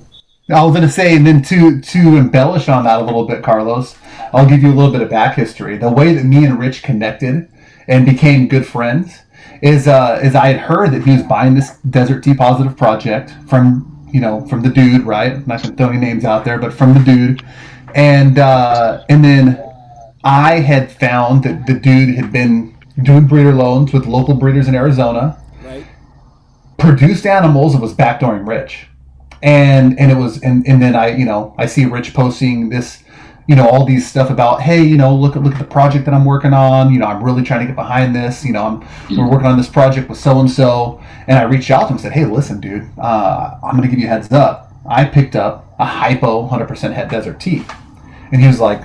I was going to say, and then to embellish on that a little bit, Carlos, I'll give you a little bit of back history. The way that me and Rich connected and became good friends is I had heard that he was buying this Desert T positive project from the dude, right? I'm not going to throw any names out there, but from the dude, and then I had found that the dude had been doing breeder loans with local breeders in Arizona, Right. produced animals, and was backdooring Rich. And it was and then I see Rich posting this, all these stuff about, hey, look at the project that I'm working on. I'm really trying to get behind this. We're working on this project with so and so. And I reached out to him and said, hey, listen, dude, I'm gonna give you a heads up. I picked up a hypo 100% het Desert T. And he was like,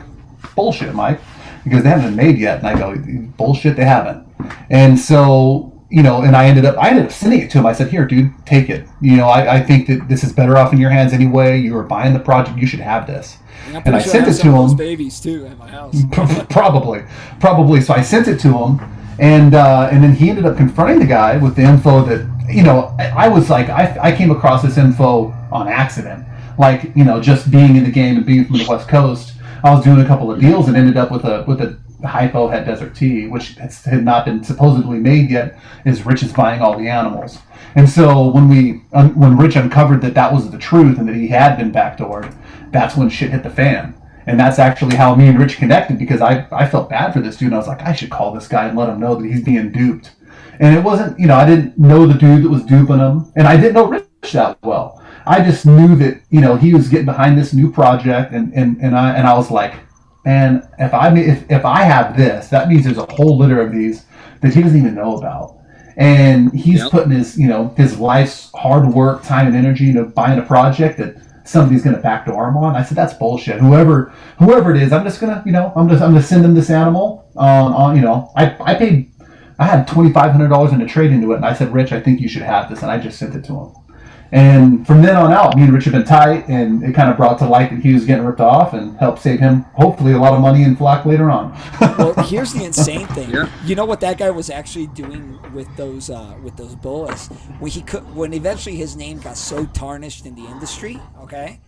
bullshit, Mike, because they haven't been made yet. And I go, bullshit, they haven't. And so and I ended up sending it to him. I said, here, dude, take it. I think that this is better off in your hands anyway. You were buying the project. You should have this. And I sent it to some of those him. babies too at my house. Probably. So I sent it to him, and then he ended up confronting the guy with the info that I was like, I came across this info on accident. Like just being in the game and being from the West Coast, I was doing a couple of deals and ended up with a hypo het Desert T, which had not been supposedly made yet, is Rich is buying all the animals. And so when Rich uncovered that was the truth and that he had been backdoored, that's when shit hit the fan. And that's actually how me and Rich connected, because I felt bad for this dude, and I was like, I should call this guy and let him know that he's being duped. And it wasn't, I didn't know the dude that was duping him, and I didn't know Rich that well. I just knew that, he was getting behind this new project, and I was like, man, if I have this, that means there's a whole litter of these that he doesn't even know about. And he's putting his life's hard work, time, and energy into buying a project that somebody's going to backdoor them on. I said, that's bullshit. Whoever it is, I'm just going to, I'm going to send them this animal I had $2,500 in a trade into it, and I said, Rich, I think you should have this, and I just sent it to him. And from then on out, me and Rich have been tight, and it kind of brought to light that he was getting ripped off, and helped save him, hopefully, a lot of money in flack later on. Well, here's the insane thing. Yeah. You know what that guy was actually doing with those boas? When eventually his name got so tarnished in the industry, okay,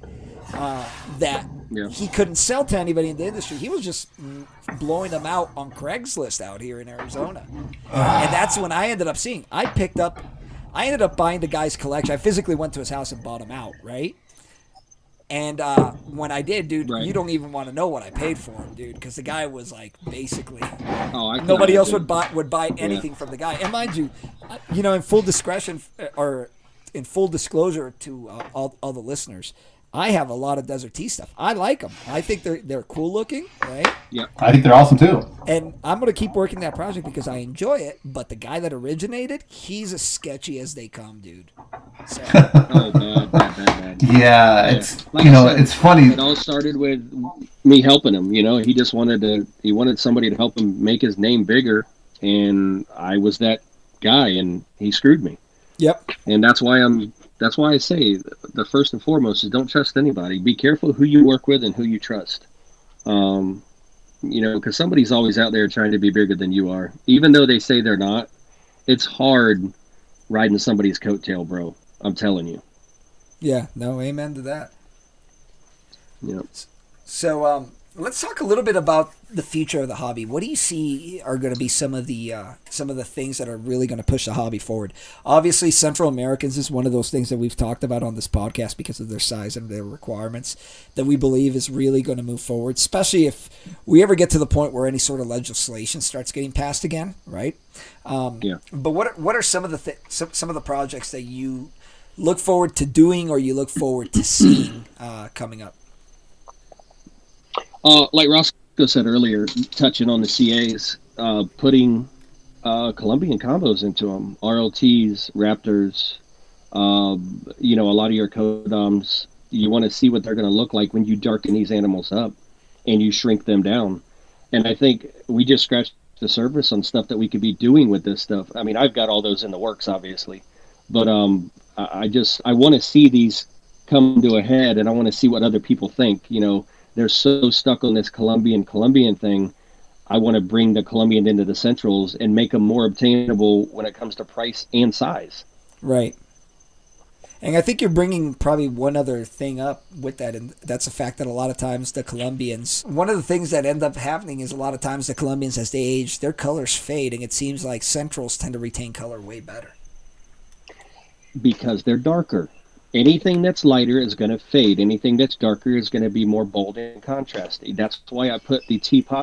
that he couldn't sell to anybody in the industry. He was just blowing them out on Craigslist out here in Arizona. And that's when I ended up seeing. I ended up buying the guy's collection. I physically went to his house and bought him out, right? And when I did, dude, you don't even want to know what I paid for him, dude, because the guy was like basically nobody else would buy anything from the guy. And mind you, in full discretion or in full disclosure to all the listeners, I have a lot of Desert Tea stuff. I like them. I think they're cool looking, right? Yeah. I think they're awesome too. And I'm going to keep working that project because I enjoy it. But the guy that originated, he's as sketchy as they come, dude. So. Bad. Yeah, it's like I said, it's funny. It all started with me helping him. He just wanted somebody to help him make his name bigger, and I was that guy, and he screwed me. Yep. And that's why I say the first and foremost is don't trust anybody. Be careful who you work with and who you trust. Because somebody's always out there trying to be bigger than you are. Even though they say they're not, it's hard riding somebody's coattail, bro. I'm telling you. Yeah, no, amen to that. Yep. So, let's talk a little bit about the future of the hobby. What do you see are going to be some of the things that are really going to push the hobby forward? Obviously, Central Americans is one of those things that we've talked about on this podcast because of their size and their requirements that we believe is really going to move forward, especially if we ever get to the point where any sort of legislation starts getting passed again, right? But what are some of the projects that you look forward to doing or you look forward to seeing coming up? Like Roscoe said earlier, touching on the CAs, putting Colombian combos into them, RLTs, Raptors, a lot of your Kodoms. You want to see what they're going to look like when you darken these animals up and you shrink them down. And I think we just scratched the surface on stuff that we could be doing with this stuff. I mean, I've got all those in the works, obviously, but I want to see these come to a head, and I want to see what other people think. They're so stuck on this Colombian thing. I want to bring the Colombian into the Centrals and make them more obtainable when it comes to price and size. Right. And I think you're bringing probably one other thing up with that, and that's the fact that a lot of times the Colombians, one of the things that end up happening is a lot of times the Colombians, as they age, their colors fade, and it seems like Centrals tend to retain color way better. Because they're darker. Anything that's lighter is going to fade. Anything that's darker is going to be more bold and contrasty. That's why I put the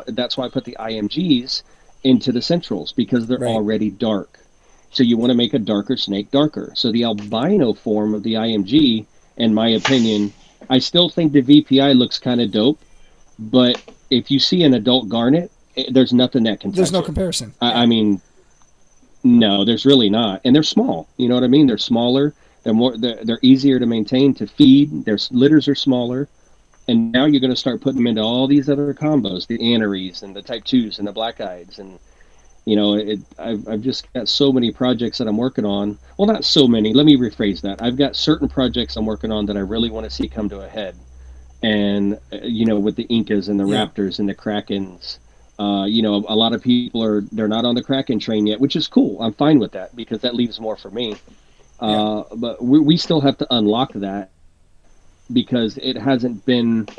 That's why I put the IMGs into the Centrals, because they're already dark. So you want to make a darker snake darker. So the albino form of the IMG, in my opinion, I still think the VPI looks kind of dope. But if you see an adult garnet, there's nothing that can. There's no comparison. I mean, no, there's really not. And they're small. You know what I mean? They're smaller. They're easier to maintain, to feed. Their litters are smaller, and now you're going to start putting them into all these other combos, the Aneries and the Type 2s and the Black Eyes, and I've just got so many projects that I'm working on. Well, not so many. Let me rephrase that. I've got certain projects I'm working on that I really want to see come to a head, and with the Incas and the Raptors and the Krakens. A lot of people they're not on the Kraken train yet, which is cool. I'm fine with that because that leaves more for me. But we still have to unlock that because it hasn't been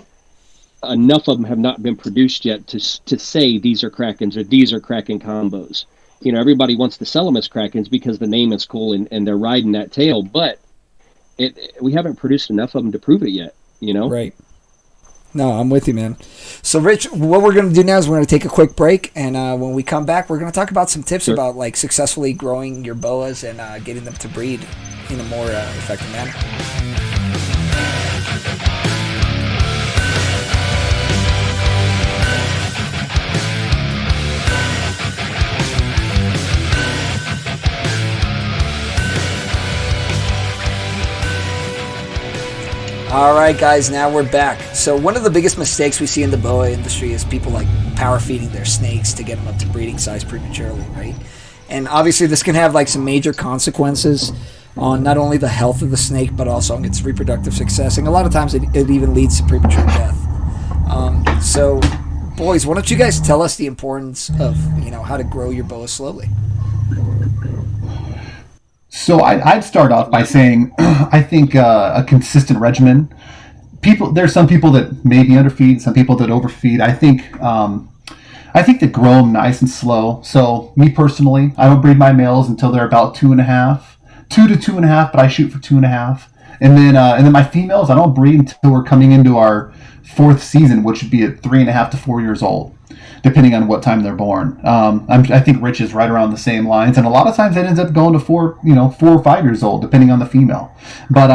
enough of them have not been produced yet to say these are Krakens or these are Kraken combos. Everybody wants to sell them as Krakens because the name is cool and they're riding that tail, but we haven't produced enough of them to prove it yet. Right. No, I'm with you, man. So, Rich, what we're going to do now is we're going to take a quick break, and when we come back, we're going to talk about some tips about successfully growing your boas and getting them to breed in a more effective manner. All right, guys, now we're back. So one of the biggest mistakes we see in the boa industry is people like power feeding their snakes to get them up to breeding size prematurely, right? And obviously this can have like some major consequences on not only the health of the snake, but also on its reproductive success. And a lot of times it even leads to premature death. So, boys, why don't you guys tell us the importance of, how to grow your boa slowly? So I'd start off by saying I think a consistent regimen. There's some people that maybe underfeed, some people that overfeed. I think that grow them nice and slow. So me personally, I don't breed my males until they're about 2.5, 2 to 2.5, but I shoot for 2.5. And then my females, I don't breed until we're coming into our 4th season, which would be at 3.5 to 4 years old, depending on what time they're born. I think Rich is right around the same lines, and a lot of times it ends up going to 4 or 5 years old, depending on the female. But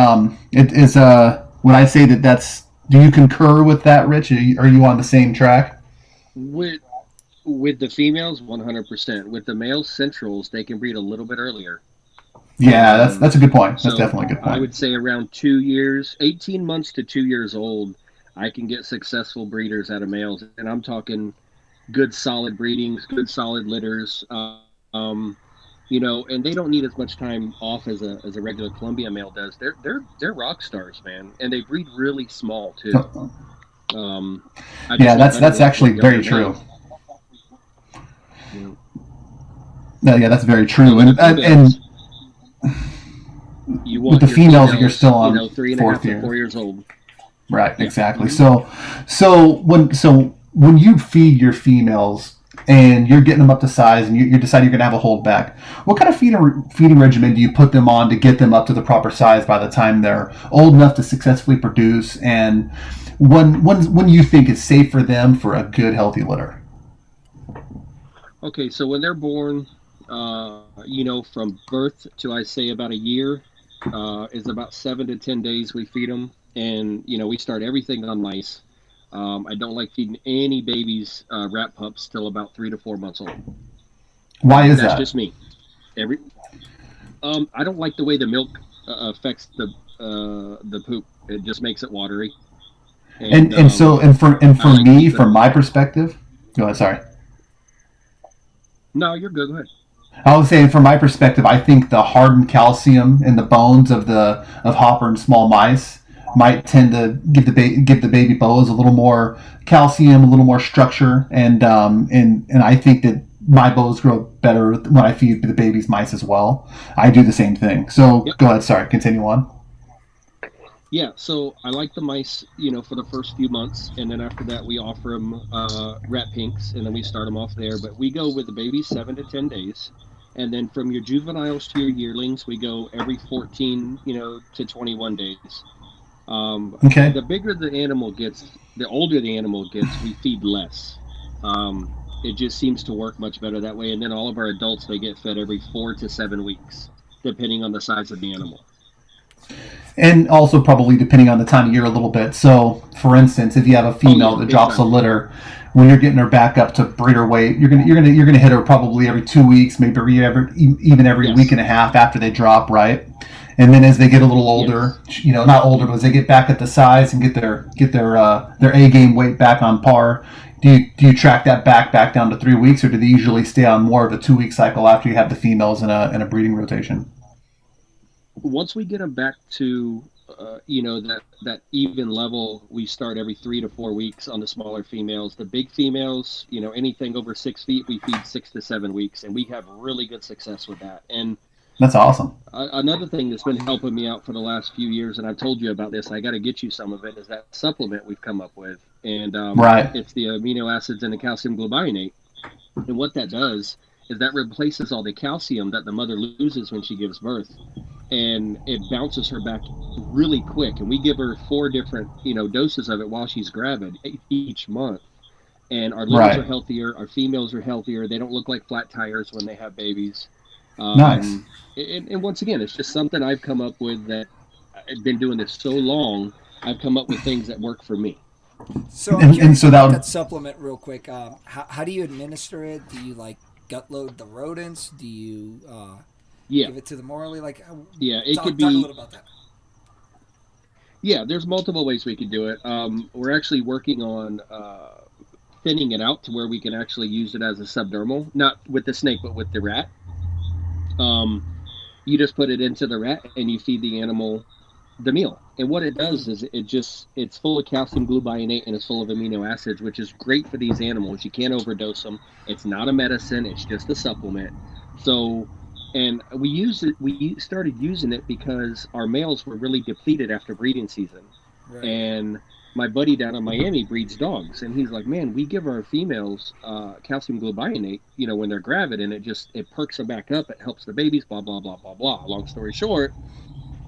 it is when I say that's. Do you concur with that, Rich? Are you on the same track? With the females, 100%. With the male centrals, they can breed a little bit earlier. Yeah, that's a good point. That's definitely a good point. I would say around 2 years, 18 months to 2 years old, I can get successful breeders out of males, and I'm talking good solid breedings, good solid litters, and they don't need as much time off as a regular Columbia male does. They're rock stars, man, and they breed really small too. That's actually very true. Yeah, that's very true, and you want with the females, you're still on 3.5 to 4 years old. Right, exactly. So when you feed your females and you're getting them up to size and you decide you're going to have a holdback, what kind of feeding regimen do you put them on to get them up to the proper size by the time they're old enough to successfully produce, and when you think it's safe for them for a good, healthy litter? Okay, so when they're born, from birth to I say about a year is about 7 to 10 days we feed them. And, we start everything on mice. I don't like feeding any babies rat pups till about 3 to 4 months old. Why is that? That's just me. I don't like the way the milk affects the poop. It just makes it watery. For me, from my perspective, go ahead. Sorry. No, you're good. Go ahead. I was saying, from my perspective, I think the hardened calcium in the bones of hopper and small mice might tend to give the baby boas a little more calcium, a little more structure, and I think that my boas grow better when I feed the baby's mice as well. I do the same thing. So Go ahead. Sorry, continue on. Yeah, so I like the mice, for the first few months, and then after that we offer them rat pinks, and then we start them off there. But we go with the babies 7 to 10 days, and then from your juveniles to your yearlings, we go every 14, to 21 days. Okay. The bigger the animal gets, the older the animal gets, we feed less. It just seems to work much better that way. And then all of our adults, they get fed every 4 to 7 weeks, depending on the size of the animal. And also probably depending on the time of year a little bit. So, for instance, if you have a female that drops a litter, when you're getting her back up to breeder weight, you're gonna hit her probably every 2 weeks, maybe even every week and a half after they drop, right? And then as they get a little older, not older, but as they get back at the size and get their A game weight back on par, do you track that back down to 3 weeks, or do they usually stay on more of a 2 week cycle after you have the females in a breeding rotation? Once we get them back to that even level, we start every 3 to 4 weeks on the smaller females. The big females, anything over 6 feet, we feed 6 to 7 weeks, and we have really good success with that. And that's awesome. Another thing that's been helping me out for the last few years, and I've told you about this, I got to get you some of it, is that supplement we've come up with. And It's the amino acids and the calcium globinate. And what that does is that replaces all the calcium that the mother loses when she gives birth. And it bounces her back really quick. And we give her 4 different, doses of it while she's gravid each month. And our litters are healthier. Our females are healthier. They don't look like flat tires when they have babies. Nice. And once again, it's just something I've come up with that I've been doing this so long. I've come up with things that work for me. So I'm curious about that supplement real quick. How do you administer it? Do you gut load the rodents? Do you give it to them orally? It could be. Talk a little about that. Yeah, there's multiple ways we could do it. We're actually working on thinning it out to where we can actually use it as a subdermal, not with the snake, but with the rat. You just put it into the rat and you feed the animal the meal. And what it does is it's full of calcium gluconate and it's full of amino acids, which is great for these animals. You can't overdose them. It's not a medicine. It's just a supplement. So, and we started using it because our males were really depleted after breeding season. Right. And my buddy down in Miami breeds dogs, and he's like, man, we give our females calcium gluconate, when they're gravid, and it perks them back up. It helps the babies, blah, blah, blah, blah, blah. Long story short,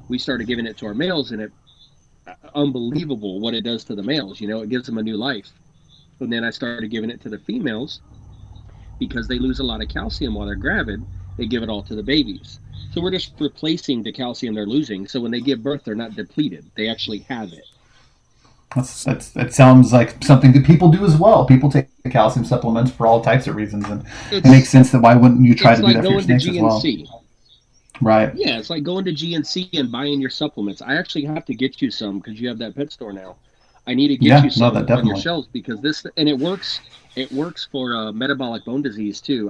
we started giving it to our males, and unbelievable what it does to the males. It gives them a new life. And then I started giving it to the females because they lose a lot of calcium while they're gravid. They give it all to the babies. So we're just replacing the calcium they're losing. So when they give birth, they're not depleted. They actually have it. That sounds like something that people do as well. People take calcium supplements for all types of reasons, and it makes sense that why wouldn't you try to do that for your snakes as well? Right. Yeah, it's like going to GNC and buying your supplements. I actually have to get you some because you have that pet store now. I need to get you some on your shelves because it works. It works for metabolic bone disease too.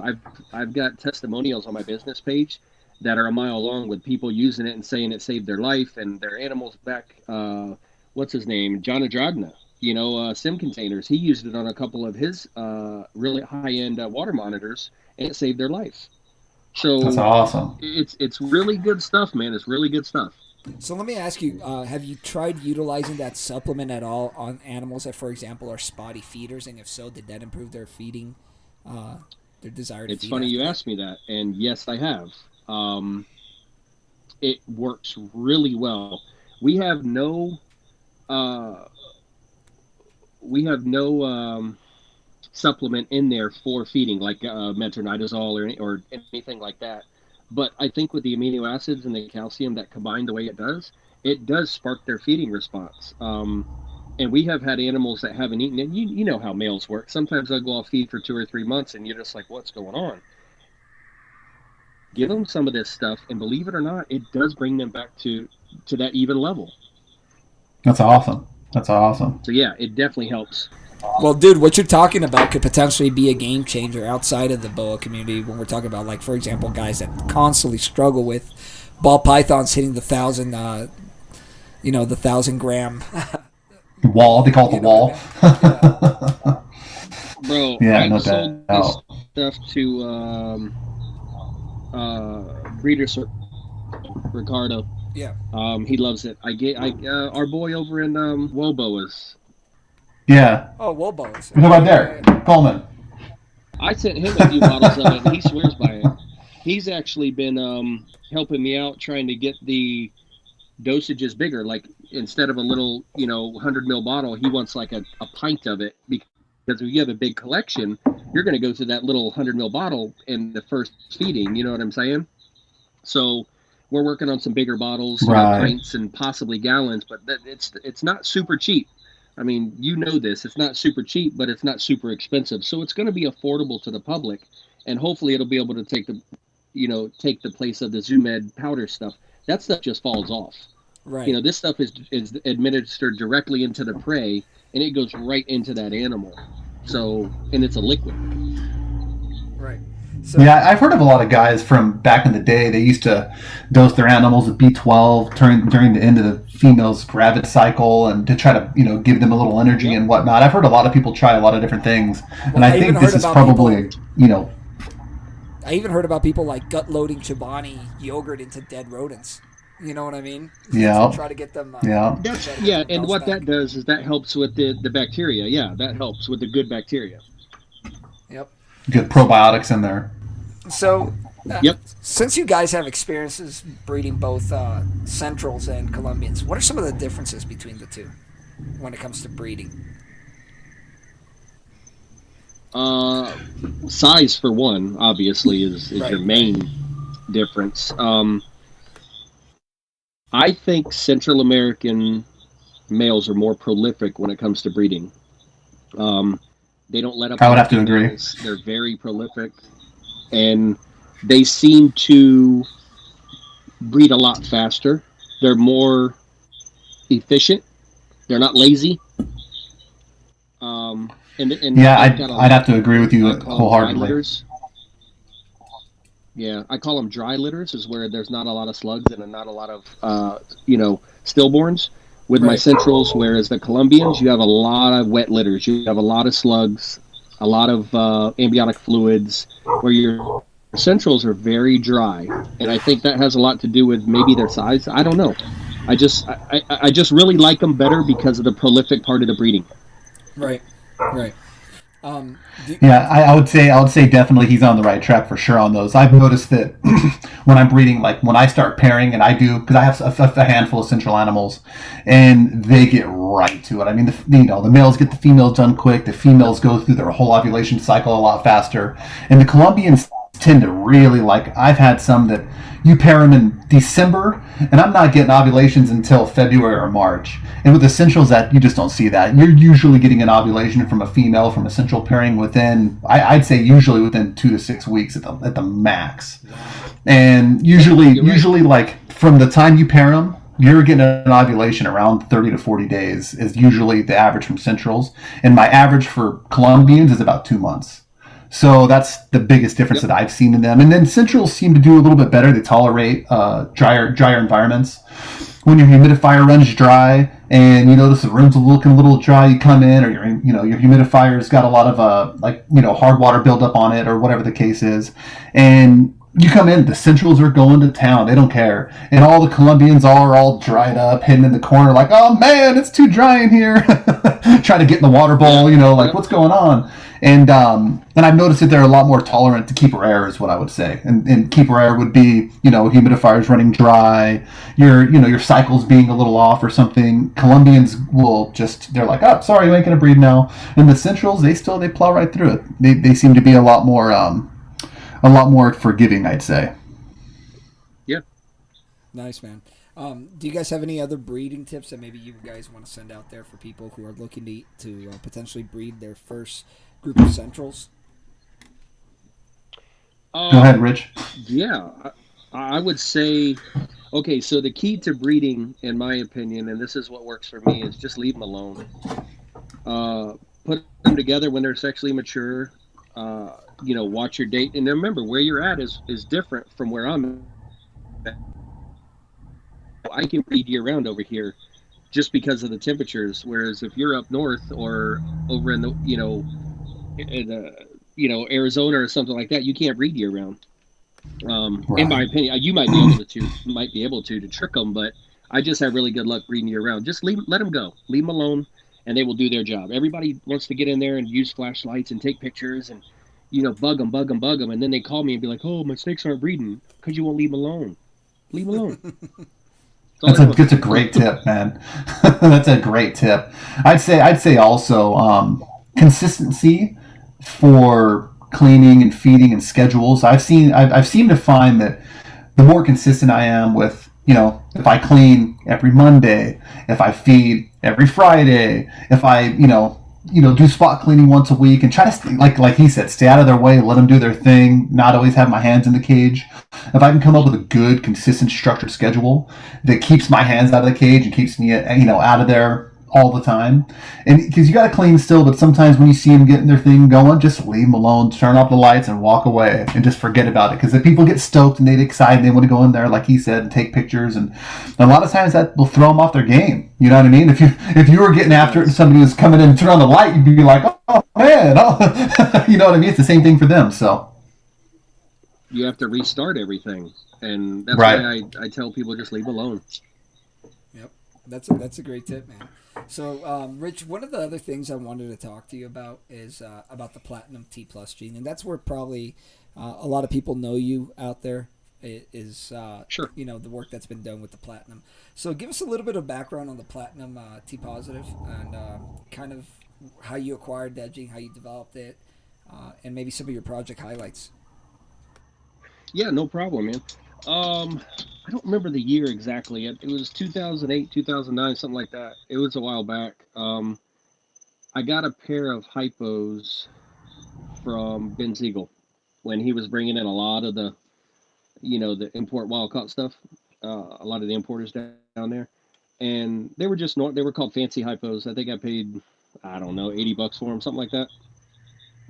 I've got testimonials on my business page that are a mile long with people using it and saying it saved their life and their animals back. What's his name? John Adragna, SIM containers. He used it on a couple of his really high-end water monitors, and it saved their life. So that's awesome. It's really good stuff, man. It's really good stuff. So let me ask you, have you tried utilizing that supplement at all on animals that, for example, are spotty feeders? And if so, did that improve their feeding, their desire to feed? It's funny you asked me that, and yes, I have. It works really well. We have no supplement in there for feeding, like metronidazole or anything like that. But I think with the amino acids and the calcium that combine the way it does spark their feeding response. And we have had animals that haven't eaten it. You know how males work. Sometimes they'll go off feed for 2 or 3 months, and you're just like, what's going on? Give them some of this stuff, and believe it or not, it does bring them back to that even level. That's awesome. So yeah, it definitely helps. Well, dude, what you're talking about could potentially be a game changer outside of the boa community when we're talking about, like, for example, guys that constantly struggle with ball pythons hitting the 1,000, the 1,000-gram wall. They call it the wall. Bro, yeah, I sold this stuff to breeder Ricardo. Yeah. He loves it. Our boy over in Woboas. Yeah. Oh, Woboas. How about there? Coleman. I sent him a few bottles of it, and he swears by it. He's actually been helping me out trying to get the dosages bigger. Like, instead of a little, 100 ml bottle, he wants like a pint of it, because if you have a big collection, you're going to go through that little 100 ml bottle in the first feeding. You know what I'm saying? So we're working on some bigger bottles, pints and possibly gallons, but it's not super cheap. I mean, this. It's not super cheap, but it's not super expensive. So it's going to be affordable to the public, and hopefully it'll be able to take the place of the Zoomed powder stuff. That stuff just falls off. Right. This stuff is administered directly into the prey, and it goes right into that animal. So, and it's a liquid. Right. So, yeah, I've heard of a lot of guys from back in the day. They used to dose their animals with B12 during the end of the female's gravid cycle, and to try to give them a little energy and whatnot. I've heard a lot of people try a lot of different things, and I think this is probably I even heard about people like gut loading Chobani yogurt into dead rodents. You know what I mean? Yeah. To try to get them. And what that does is that helps with the bacteria. Yeah, that helps with the good bacteria. Yep. Good probiotics in there. So, since you guys have experiences breeding both Centrals and Colombians, what are some of the differences between the two when it comes to breeding? Size, for one, obviously, is your main difference. I think Central American males are more prolific when it comes to breeding. They don't let up. I would have to agree. They're very prolific, and they seem to breed a lot faster. They're more efficient. They're not lazy. And Yeah, they've got a I'd lot have to agree with of, you I call them dry wholeheartedly. litters. Yeah, I call them dry litters, is where there's not a lot of slugs and not a lot of, stillborns. With my Right. centrals, whereas the Colombians, you have a lot of wet litters. You have a lot of slugs, a lot of amniotic fluids, where your centrals are very dry. And I think that has a lot to do with maybe their size. I don't know. I just really like them better because of the prolific part of the breeding. Right. Right. Do, Yeah, I would say definitely he's on the right track for sure on those. I've noticed that when I'm breeding, like when I start pairing, and I do because I have a handful of central animals, and they get right to it. I mean, the males get the females done quick. The females go through their whole ovulation cycle a lot faster, and the Colombians tend to really like. I've had some that you pair them in December, and I'm not getting ovulations until February or March. And with essentials, that you just don't see that. You're usually getting an ovulation from a female from a central pairing within, I'd say, usually within 2 to 6 weeks at the max. And usually like from the time you pair them, you're getting an ovulation around 30 to 40 days is usually the average from centrals. And my average for Colombians is about 2 months. So that's the biggest difference that I've seen in them. And then centrals seem to do a little bit better. They tolerate drier environments. When your humidifier runs dry and you notice the room's looking a little dry, you come in, or your humidifier's got a lot of hard water buildup on it, or whatever the case is, and you come in, the centrals are going to town. They don't care. And all the Colombians are all dried up, hidden in the corner, like, oh man, it's too dry in here. Trying to get in the water bowl, like, what's going on? And I've noticed that they're a lot more tolerant to keeper air, is what I would say. And keeper air would be, humidifiers running dry, your cycles being a little off or something. Colombians will they're like, oh, sorry, you ain't gonna breed now. And the centrals, they plow right through it. They seem to be a lot more forgiving, I'd say. Yeah. nice, man. Do you guys have any other breeding tips that maybe you guys want to send out there for people who are looking to potentially breed their first group of centrals? Go ahead, Rich. Yeah, I would say, okay, so the key to breeding, in my opinion, and this is what works for me, is just leave them alone. Put them together when they're sexually mature. Watch your date, and remember where you're at is different from where I'm at. I can breed year round over here just because of the temperatures. Whereas if you're up north or over in the Arizona or something like that, you can't breed year round. Right. In my opinion, you might be able to trick them, but I just have really good luck breeding year round. Just let them go, leave them alone, and they will do their job. Everybody wants to get in there and use flashlights and take pictures and bug them, and then they call me and be like, "Oh, my snakes aren't breeding because you won't leave them alone. Leave them alone." That's a great tip, man. That's a great tip. I'd say also consistency for cleaning and feeding and schedules. I've seemed to find that the more consistent I am with, if I clean every Monday, if I feed every Friday, if I do spot cleaning once a week, and try to stay, like he said, stay out of their way, let them do their thing, not always have my hands in the cage. If I can come up with a good, consistent, structured schedule that keeps my hands out of the cage and keeps me, out of there all the time, and because you got to clean still, but sometimes when you see them getting their thing going, just leave them alone, turn off the lights, and walk away, and just forget about it. Because if people get stoked and they get excited, they want to go in there, like he said, and take pictures, and a lot of times that will throw them off their game. You know what I mean? If you were getting after it and somebody was coming in and turn on the light, you'd be like, oh man, oh. You know what I mean? It's the same thing for them. So you have to restart everything, and that's right. why I tell people just leave alone. Yep, that's a great tip, man. So, Rich, one of the other things I wanted to talk to you about is about the Platinum T Plus gene, and that's where probably a lot of people know you out there. Is Sure. The work that's been done with the Platinum. So, give us a little bit of background on the Platinum T Positive and kind of how you acquired that gene, how you developed it, and maybe some of your project highlights. Yeah, no problem, man. I don't remember the year exactly. It was 2008, 2009, something like that. It was a while back. I got a pair of hypos from Ben Siegel when he was bringing in a lot of the import wild caught stuff. A lot of the importers down there. and they were they were called fancy hypos. I think I paid, I don't know, $80 for them, something like that.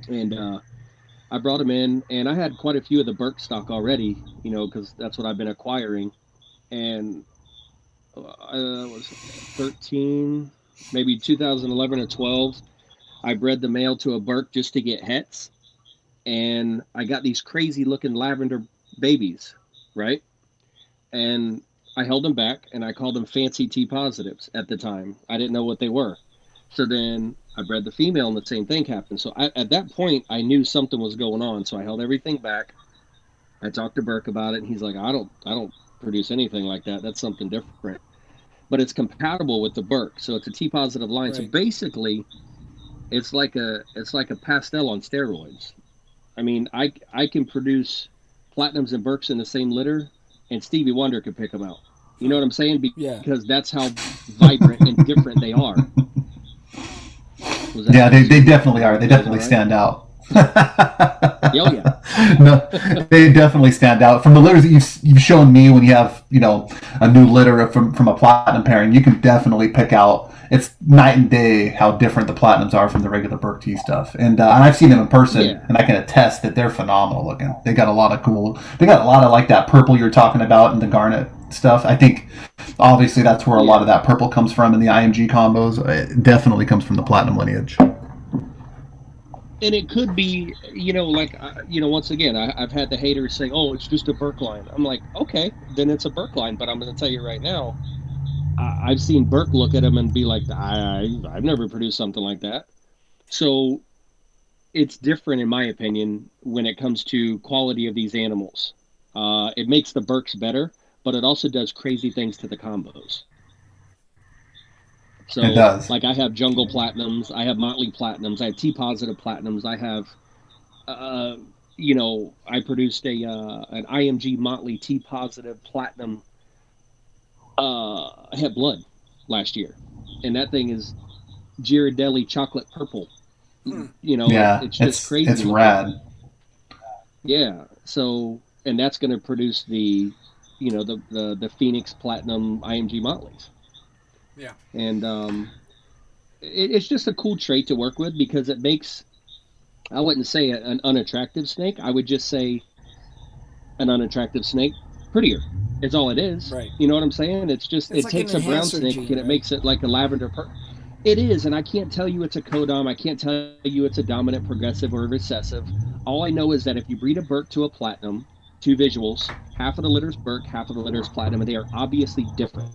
And I brought them in, and I had quite a few of the Burke stock already, you know, because that's what I've been acquiring. And I was 13, maybe 2011 or 12. I bred the male to a Burke just to get hets, and I got these crazy looking lavender babies, right? And I held them back, and I called them fancy T positives at the time. I didn't know what they were. So then I bred the female, and the same thing happened. So at that point, I knew something was going on. So I held everything back. I talked to Burke about it, and he's like, I don't produce anything like that. That's something different. But it's compatible with the Burke, so it's a T positive line. Right. So basically, it's like a pastel on steroids. I mean, I can produce platinums and Burkes in the same litter, and Stevie Wonder could pick them out. You know what I'm saying? Because that's how vibrant and different they are. Yeah, they definitely are. They definitely stand out. Oh yeah. No, they definitely stand out. From the litters that you've shown me, when you have, you know, a new litter from a platinum pairing, you can definitely pick out. It's night and day how different the platinums are from the regular Burke T stuff. And I've seen them in person, and I can attest that they're phenomenal looking. They got a lot of like that purple you're talking about and the garnet stuff. I think obviously that's where a lot of that purple comes from in the IMG combos. It definitely comes from the platinum lineage. And it could be, you know, like, you know, once again, I've had the haters say, oh, it's just a Burke line. I'm like, okay, then it's a Burke line. But I'm going to tell you right now, I've seen Burke look at him and be like, I've never produced something like that. So it's different, in my opinion, when it comes to quality of these animals. It makes the Burkes better, but it also does crazy things to the combos. So, it does. Like, I have jungle platinums, I have motley platinums, I have T positive platinums, I have, you know, I produced an IMG motley T positive platinum. I had blood last year, and that thing is Ghirardelli chocolate purple. You know, it's just crazy. It's rad. Yeah. So, and that's going to produce the, you know, the Phoenix Platinum IMG Motleys. Yeah. And it's just a cool trait to work with, because it makes, I wouldn't say an unattractive snake. I would just say an unattractive snake prettier. It's all it is. Right. You know what I'm saying? It's just, it takes a brown snake and it makes it like a lavender It is, and I can't tell you it's a codom. I can't tell you it's a dominant, progressive, or recessive. All I know is that if you breed a Burke to a platinum, two visuals, half of the litter's Burke, half of the litter's platinum, and they are obviously different.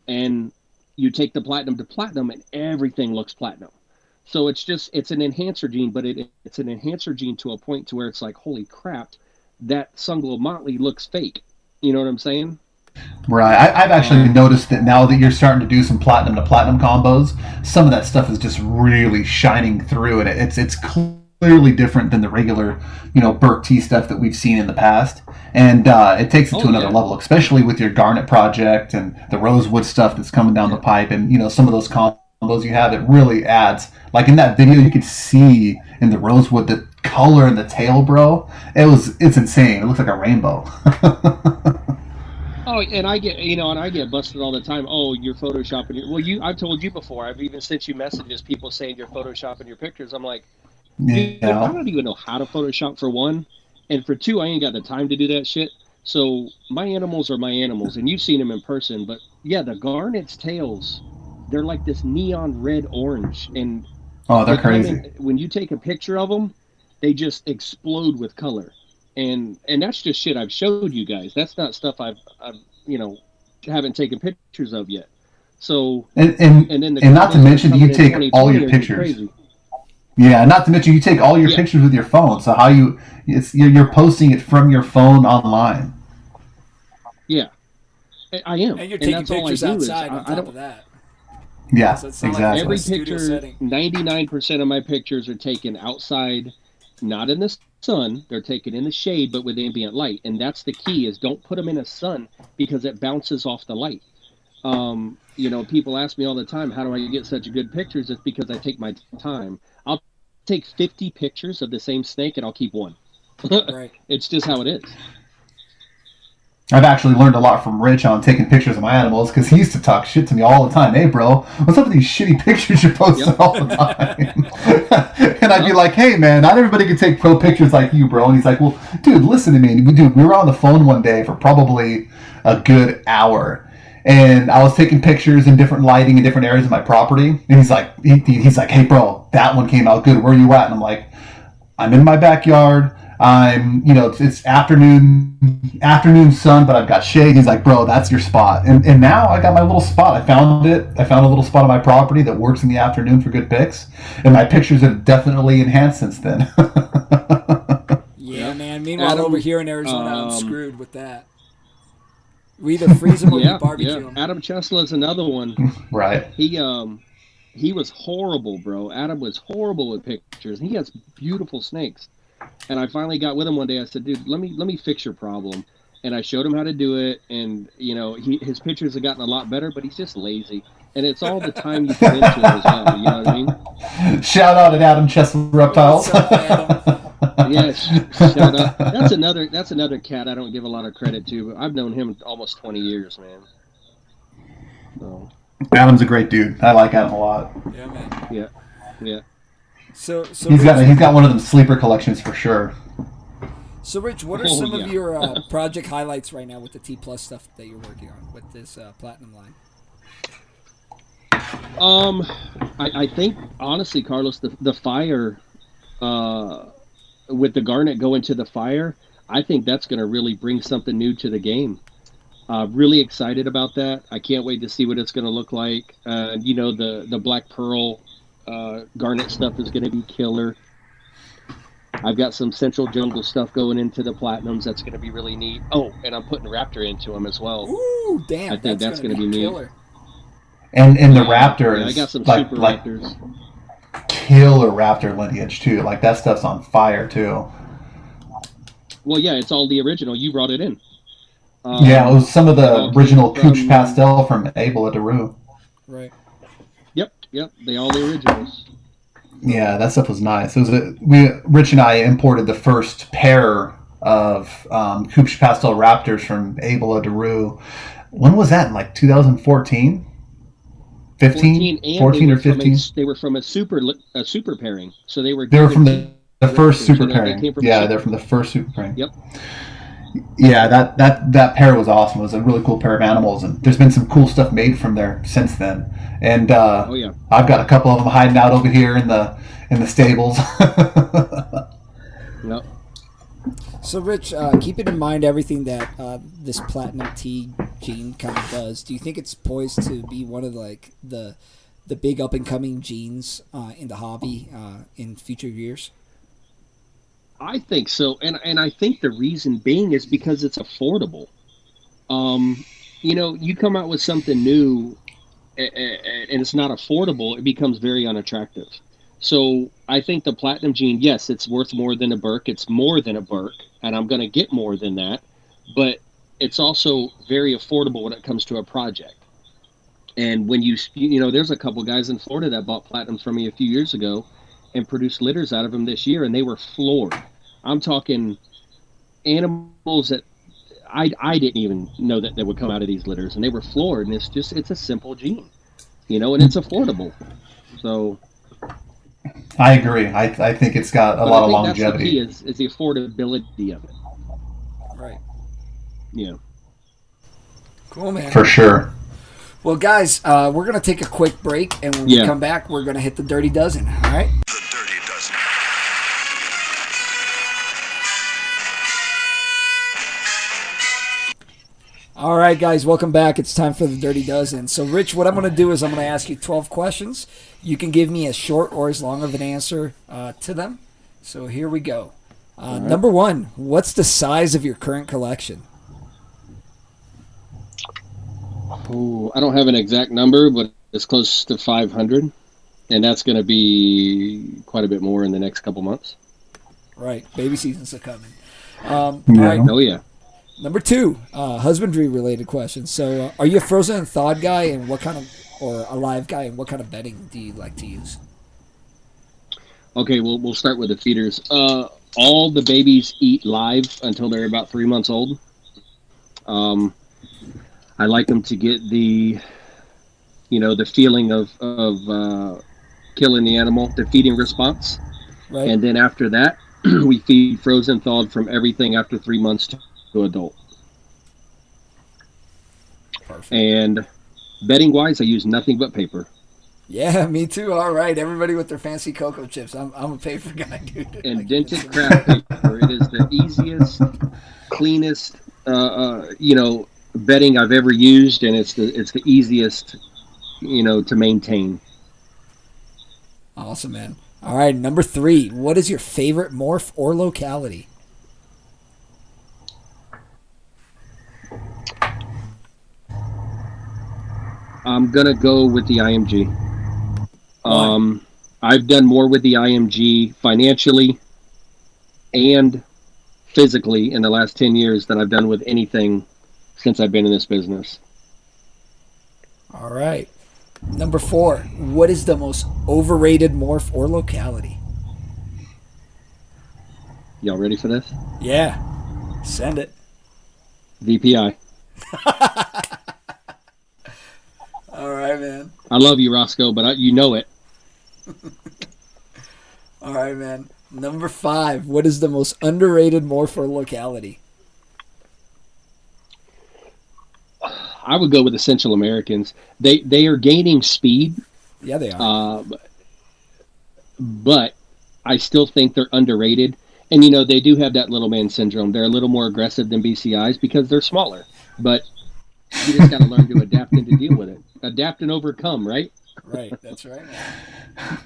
And you take the platinum to platinum, and everything looks platinum. So it's an enhancer gene, but it's an enhancer gene to a point to where it's like, holy crap, that Sunglow Motley looks fake. You know what I'm saying? Right. I've actually noticed that now that you're starting to do some platinum to platinum combos, some of that stuff is just really shining through, and it's clearly different than the regular, you know, Burke T stuff that we've seen in the past. And it takes it to another level, especially with your Garnet project and the Rosewood stuff that's coming down the pipe, and, you know, some of those combos you have. It really adds. Like in that video, you could see in the Rosewood the color in the tail, bro. It's insane. It looks like a rainbow. Oh, and I get busted all the time. Oh, you're photoshopping. I've told you before. I've even sent you messages, people saying you're photoshopping your pictures. I'm like, dude, I don't even know how to Photoshop, for one, and for two, I ain't got the time to do that shit. So my animals are my animals, and you've seen them in person. But yeah, the Garnet's tails, they're like this neon red orange, and they're crazy. When you take a picture of them, they just explode with color. And that's just shit I've showed you guys. That's not stuff I've you know, haven't taken pictures of yet. So and not to mention you take all your pictures. Yeah, not to mention you take all your pictures with your phone. So you're posting it from your phone online. Yeah, I am. And you're taking pictures outside on top of that. Yeah, so exactly. Like every picture, 99% of my pictures are taken outside, not in the sun. They're taken in the shade, but with ambient light. And that's the key, is don't put them in the sun, because it bounces off the light. You know, people ask me all the time, how do I get such good pictures? It's because I take my time. I'll take 50 pictures of the same snake and I'll keep one. Right. It's just how it is. I've actually learned a lot from Rich on taking pictures of my animals, because he used to talk shit to me all the time. Hey, bro, what's up with these shitty pictures you're posting all the time? And I'd be like, hey, man, not everybody can take pro pictures like you, bro. And he's like, well, dude, listen to me. And we were on the phone one day for probably a good hour. And I was taking pictures in different lighting in different areas of my property. And he's like, hey, bro, that one came out good. Where are you at? And I'm like, I'm in my backyard. I'm, it's afternoon sun, but I've got shade. He's like, bro, that's your spot. And now I got my little spot. I found a little spot on my property that works in the afternoon for good pics. And my pictures have definitely enhanced since then. Yeah, man. Meanwhile, over here in Arizona, I'm screwed with that. We either freeze them or we barbecue them. Adam Chesla is another one. Right. He was horrible, bro. Adam was horrible with pictures. He has beautiful snakes. And I finally got with him one day. I said, dude, let me fix your problem. And I showed him how to do it. And, his pictures have gotten a lot better, but he's just lazy. And it's all the time you put into it as well. You know what I mean? Shout out at Adam Chesla Reptiles. Yes, shout out. That's another cat I don't give a lot of credit to, but I've known him almost 20 years, man. So. Adam's a great dude. I like Adam a lot. Yeah, man. Yeah. So he's got one of them sleeper collections for sure. So, Rich, what are some of your project highlights right now with the T Plus stuff that you're working on with this platinum line? I think honestly, Carlos, the fire, with the garnet going to the fire, I think that's going to really bring something new to the game. Really excited about that. I can't wait to see what it's going to look like. The black pearl garnet stuff is going to be killer. I've got some central jungle stuff going into the platinums that's going to be really neat. Oh, and I'm putting raptor into them as well. Ooh, damn! I think that's going to be killer. Neat. And the raptors, I got some super raptors. Killer raptor lineage too. Like that stuff's on fire too. Well, yeah, it's all the original. You brought it in. It was some of the original Couch Pastel from Ebola Daru. Right. Yep. They all the originals. Yeah, that stuff was nice. It was Rich and I imported the first pair of Couch Pastel Raptors from Ebola Daru. When was that? In like 2014? 14 or 15? They were from a super pairing. So they were from the first super pairing. They're from the first super pairing. Yep. Yeah, that pair was awesome. It was a really cool pair of animals, and there's been some cool stuff made from there since then. And I've got a couple of them hiding out over here in the stables. Yep. So, Rich, keeping in mind everything that this Platinum T gene kind of does, do you think it's poised to be one of the big up and coming genes in the hobby in future years? I think so, and I think the reason being is because it's affordable. You come out with something new, and it's not affordable, it becomes very unattractive. So I think the platinum gene, yes, it's worth more than a Burke. It's more than a Burke, and I'm going to get more than that. But it's also very affordable when it comes to a project. And when there's a couple guys in Florida that bought platinums from me a few years ago and produced litters out of them this year, and they were floored. I'm talking animals that I didn't even know that they would come out of these litters, and they were floored. And it's a simple gene, and it's affordable. So I agree. I think it's got a lot of longevity. That's the key is the affordability of it. Right. Yeah. Cool, man. For sure. Well, guys, we're going to take a quick break, and when we come back, we're going to hit the Dirty Dozen, all right? The Dirty Dozen. All right, guys, welcome back. It's time for the Dirty Dozen. So, Rich, what I'm going to do is I'm going to ask you 12 questions. You can give me as short or as long of an answer to them. So here we go. Right. Number one, what's the size of your current collection? Ooh, I don't have an exact number, but it's close to 500, and that's going to be quite a bit more in the next couple months. Right, baby seasons are coming. All right. Oh yeah. Number two, husbandry-related question. So, are you a frozen and thawed guy, and or a live guy, and what kind of bedding do you like to use? Okay, we'll start with the feeders. All the babies eat live until they're about 3 months old. I like them to get the feeling of killing the animal, the feeding response. Right. And then after that, we feed frozen thawed from everything after 3 months to adult. Perfect. And bedding wise, I use nothing but paper. Yeah, me too. All right, everybody with their fancy cocoa chips. I'm a paper guy, dude. Indented craft paper. It is the easiest, cleanest, bedding I've ever used, and it's the easiest, to maintain. Awesome, man. All right, number 3. What is your favorite morph or locality? I'm gonna go with the IMG. I've done more with the IMG financially and physically in the last 10 years than I've done with anything since I've been in this business. All right. Number 4. What is the most overrated morph or locality? Y'all ready for this? Yeah. Send it. VPI. All right, man. I love you, Roscoe, but you know it. All right, man. Number 5. What is the most underrated morph or locality? I would go with the Central Americans. They are gaining speed. Yeah, they are. But I still think they're underrated. And, they do have that little man syndrome. They're a little more aggressive than BCIs because they're smaller. But you just got to learn to adapt and to deal with it. Adapt and overcome, right? Right, that's right, man.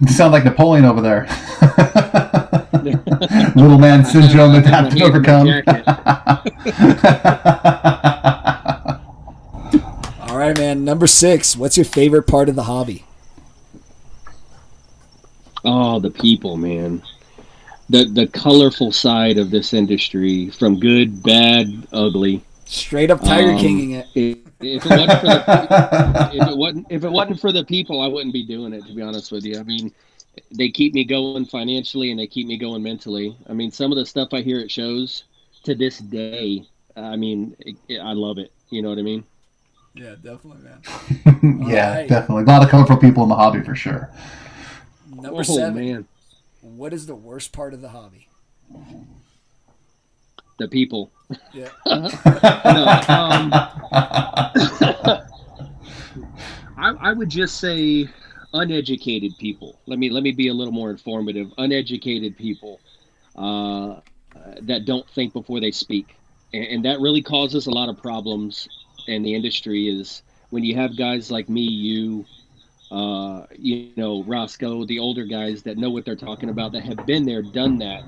You sound like Napoleon over there. Little man syndrome, adapt and overcome. All right, man. Number 6. What's your favorite part of the hobby? Oh, the people, man. The colorful side of this industry, from good, bad, ugly. Straight up Tiger Kinging it. If it wasn't for the people, I wouldn't be doing it, to be honest with you. I mean, they keep me going financially and they keep me going mentally. I mean, some of the stuff I hear at shows to this day, I mean, I love it. You know what I mean? Yeah, definitely, man. Yeah, right. definitely. A lot of colorful people in the hobby for sure. Number 7. Man. What is the worst part of the hobby? The people. Yeah. I would just say uneducated people. Let me be a little more informative. Uneducated people that don't think before they speak, and that really causes a lot of problems in the industry. Is when you have guys like me, you, Roscoe, the older guys that know what they're talking about, that have been there, done that.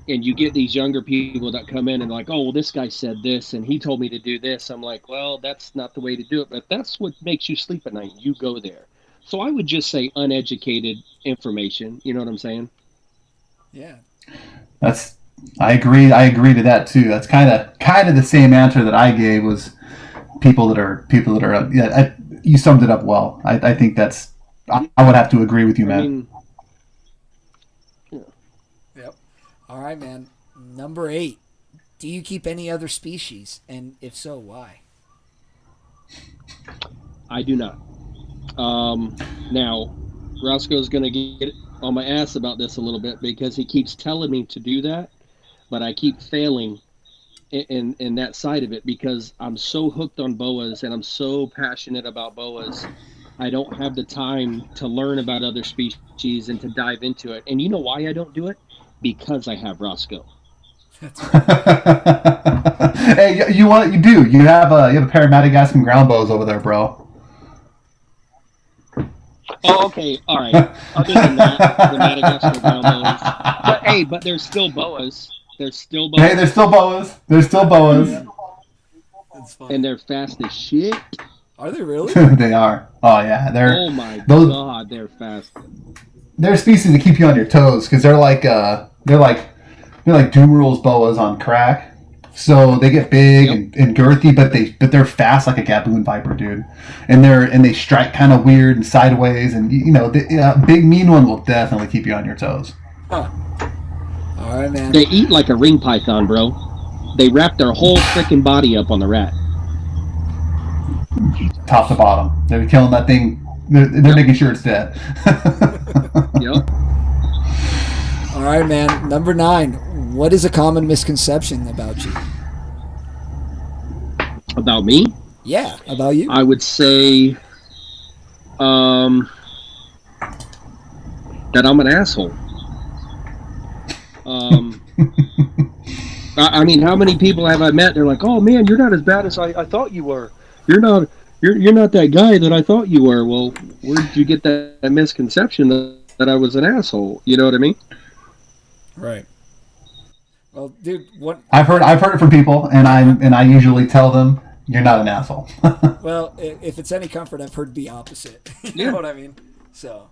And you get these younger people that come in and like, oh, well, this guy said this and he told me to do this. I'm like, well, that's not the way to do it. But that's what makes you sleep at night. You go there. So I would just say uneducated information. You know what I'm saying? Yeah. I agree. I agree to that too. That's kind of the same answer that I gave, was people that are. Yeah, you summed it up well. I think that's. I would have to agree with you, man. Yep. All right, man. Number 8. Do you keep any other species? And if so, why? I do not. Now, Roscoe's going to get on my ass about this a little bit because he keeps telling me to do that, but I keep failing in that side of it because I'm so hooked on boas and I'm so passionate about boas. I don't have the time to learn about other species and to dive into it. And you know why I don't do it? Because I have Roscoe. Hey, you do. You have a pair of Madagascan ground bows over there, bro. Oh, okay. All right. Other than that, the Madagascar ground boas. But there's still boas. Hey, there's still boas. There's still boas. That's fun. And they're fast as shit. Are they really? They are. Oh yeah, Oh my god, they're fast. They're species that keep you on your toes because they're like Dumerals boas on crack. So they get big and girthy, but they're fast like a gaboon viper, dude. And they strike kind of weird and sideways, and the big mean one will definitely keep you on your toes. Huh. All right, man. They eat like a ring python, bro. They wrapped their whole freaking body up on the rat. Top to bottom. They're killing that thing. They're making sure it's dead. Yep. All right, man. Number 9. What is a common misconception about you? About me? Yeah, about you. I would say that I'm an asshole. I mean, how many people have I met? They're like, "Oh man, you're not as bad as I thought you were. You're not that guy that I thought you were." Well, where did you get that misconception that I was an asshole? You know what I mean? Right. Well, dude, what? I've heard it from people, and I usually tell them, "You're not an asshole." Well, if it's any comfort, I've heard the opposite. You know what I mean? So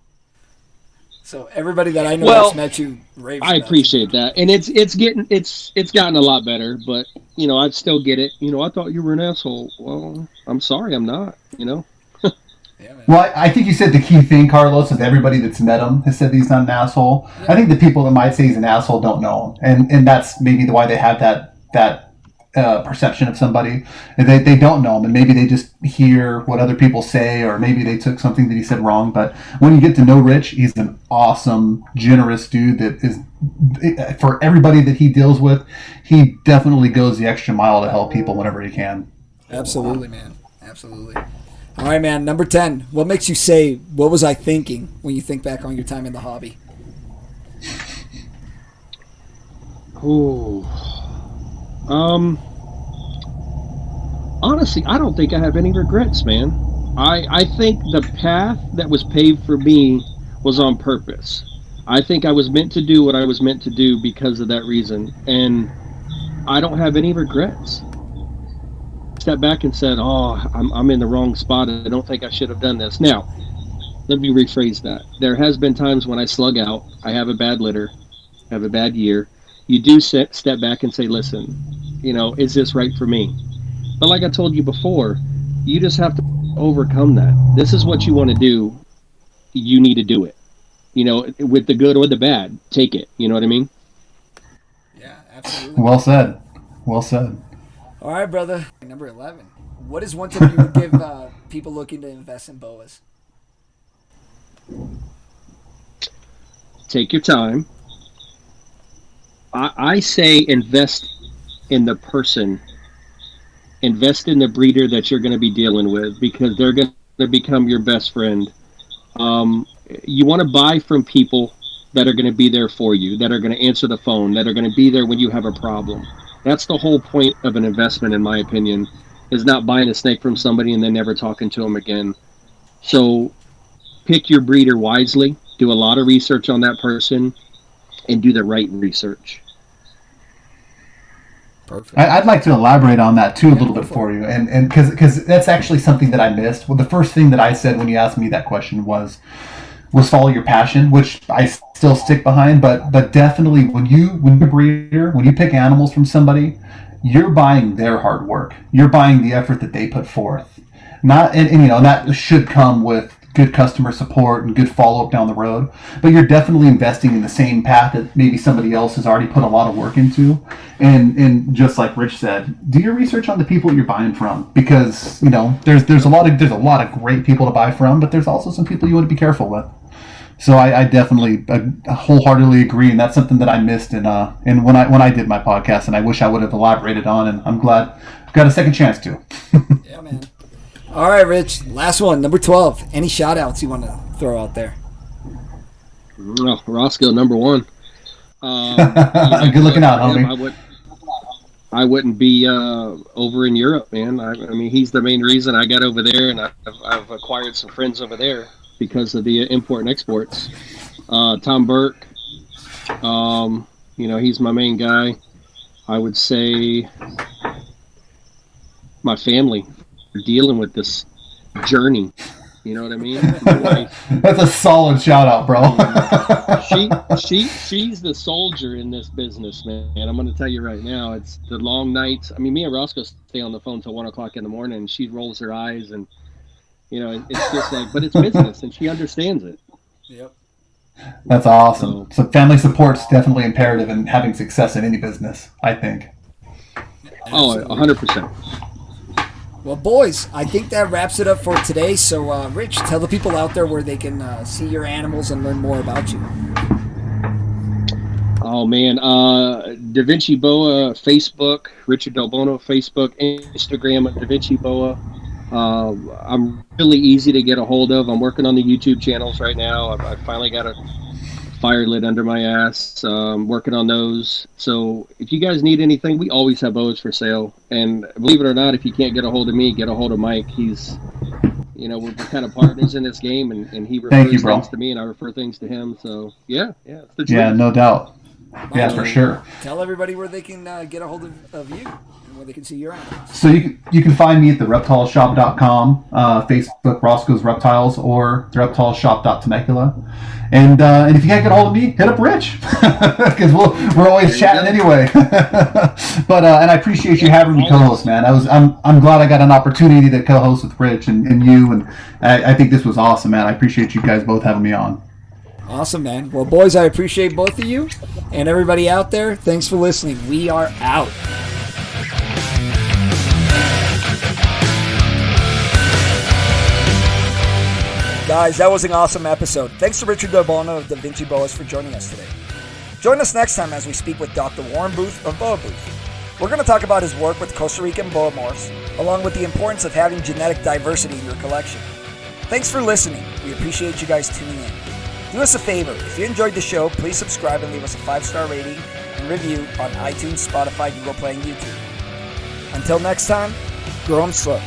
everybody that I know that's met you raves. I appreciate that, and it's gotten a lot better. But I still get it. I thought you were an asshole. Well, I'm sorry, I'm not. Yeah, man. Well, I think you said the key thing, Carlos, is everybody that's met him has said that he's not an asshole. Yeah. I think the people that might say he's an asshole don't know him, and that's maybe why they have that perception of somebody. And they don't know him, and maybe they just hear what other people say, or maybe they took something that he said wrong. But when you get to know Rich, he's an awesome, generous dude that is, for everybody that he deals with, he definitely goes the extra mile to help people whenever he can. Absolutely, man. Absolutely. All right, man. Number 10. What makes you say, "What was I thinking?" when you think back on your time in the hobby? Oh. Honestly, I don't think I have any regrets, man. I think the path that was paved for me was on purpose. I think I was meant to do what I was meant to do because of that reason, and I don't have any regrets. Stepped back and said, "Oh, I'm in the wrong spot. I don't think I should have done this." Now, let me rephrase that. There has been times when I slug out. I have a bad litter, have a bad year. You do step back and say, "Listen, is this right for me?" But like I told you before, you just have to overcome that. This is what you want to do. You need to do it. With the good or the bad, take it. You know what I mean? Yeah, absolutely. Well said. Well said. All right, brother. Number 11. What is one tip you would give people looking to invest in boas? Take your time. I say invest in the person. Invest in the breeder that you're going to be dealing with, because they're going to become your best friend. You want to buy from people that are going to be there for you, that are going to answer the phone, that are going to be there when you have a problem. That's the whole point of an investment, in my opinion, is not buying a snake from somebody and then never talking to them again. So pick your breeder wisely, do a lot of research on that person, and do the right research. Perfect. I'd like to elaborate on that too a little bit for you, and because that's actually something that I missed. Well, the first thing that I said when you asked me that question was follow your passion, which I still stick behind. But definitely when you're a breeder, when you pick animals from somebody, you're buying their hard work. You're buying the effort that they put forth. Not and that should come with good customer support and good follow-up down the road, but you're definitely investing in the same path that maybe somebody else has already put a lot of work into. And just like Rich said, do your research on the people you're buying from, because there's a lot of great people to buy from, but there's also some people you want to be careful with. So I definitely wholeheartedly agree, and that's something that I missed in when I did my podcast, and I wish I would have elaborated on, and I'm glad I've got a second chance to. Yeah, man. All right, Rich. Last one, number 12. Any shout-outs you want to throw out there? Oh, Roscoe, number 1. Good looking out, homie. I wouldn't be over in Europe, man. I mean, he's the main reason I got over there, and I've acquired some friends over there because of the import and exports. Tom Burke, he's my main guy. I would say my family for dealing with this journey. You know what I mean? That's a solid shout out, bro. She's the soldier in this business, man. I'm going to tell you right now, it's the long nights. I mean, me and Roscoe stay on the phone till 1:00 in the morning, and she rolls her eyes, and it's just like, but it's business, and she understands it. Yep. That's awesome. So family support's definitely imperative in having success in any business, I think. Oh, 100%. Well, boys, I think that wraps it up for today. So, Rich, tell the people out there where they can see your animals and learn more about you. Oh, man. DaVinci Boa Facebook, Richard Delbono Facebook, Instagram at DaVinci Boa. I'm really easy to get a hold of. I'm working on the YouTube channels right now. I finally got a fire lit under my ass. Working on those. So if you guys need anything, we always have bows for sale. And believe it or not, if you can't get a hold of me, get a hold of Mike. He's, we're kind of partners in this game, and he refers things to me, and I refer things to him. So yeah, it's the truth. Yeah, no doubt. Yeah, for sure. Tell everybody where they can get a hold of you and where they can see your animals. So you can find me at the reptileshop.com, Facebook Roscoe's Reptiles, or the reptileshop.temecula. And if you can't get a hold of me, hit up Rich, because we're always chatting anyway. But and I appreciate you having me co-host, man. I'm glad I got an opportunity to co-host with Rich and you, and I think this was awesome, man. I appreciate you guys both having me on. Awesome, man. Well, boys, I appreciate both of you. And everybody out there, thanks for listening. We are out. Guys, that was an awesome episode. Thanks to Richard Delbono of DaVinci Boas for joining us today. Join us next time as we speak with Dr. Warren Booth of Boa Booth. We're going to talk about his work with Costa Rican boa morphs, along with the importance of having genetic diversity in your collection. Thanks for listening. We appreciate you guys tuning in. Do us a favor, if you enjoyed the show, please subscribe and leave us a 5-star rating and review on iTunes, Spotify, Google Play, and YouTube. Until next time, grow 'em slow.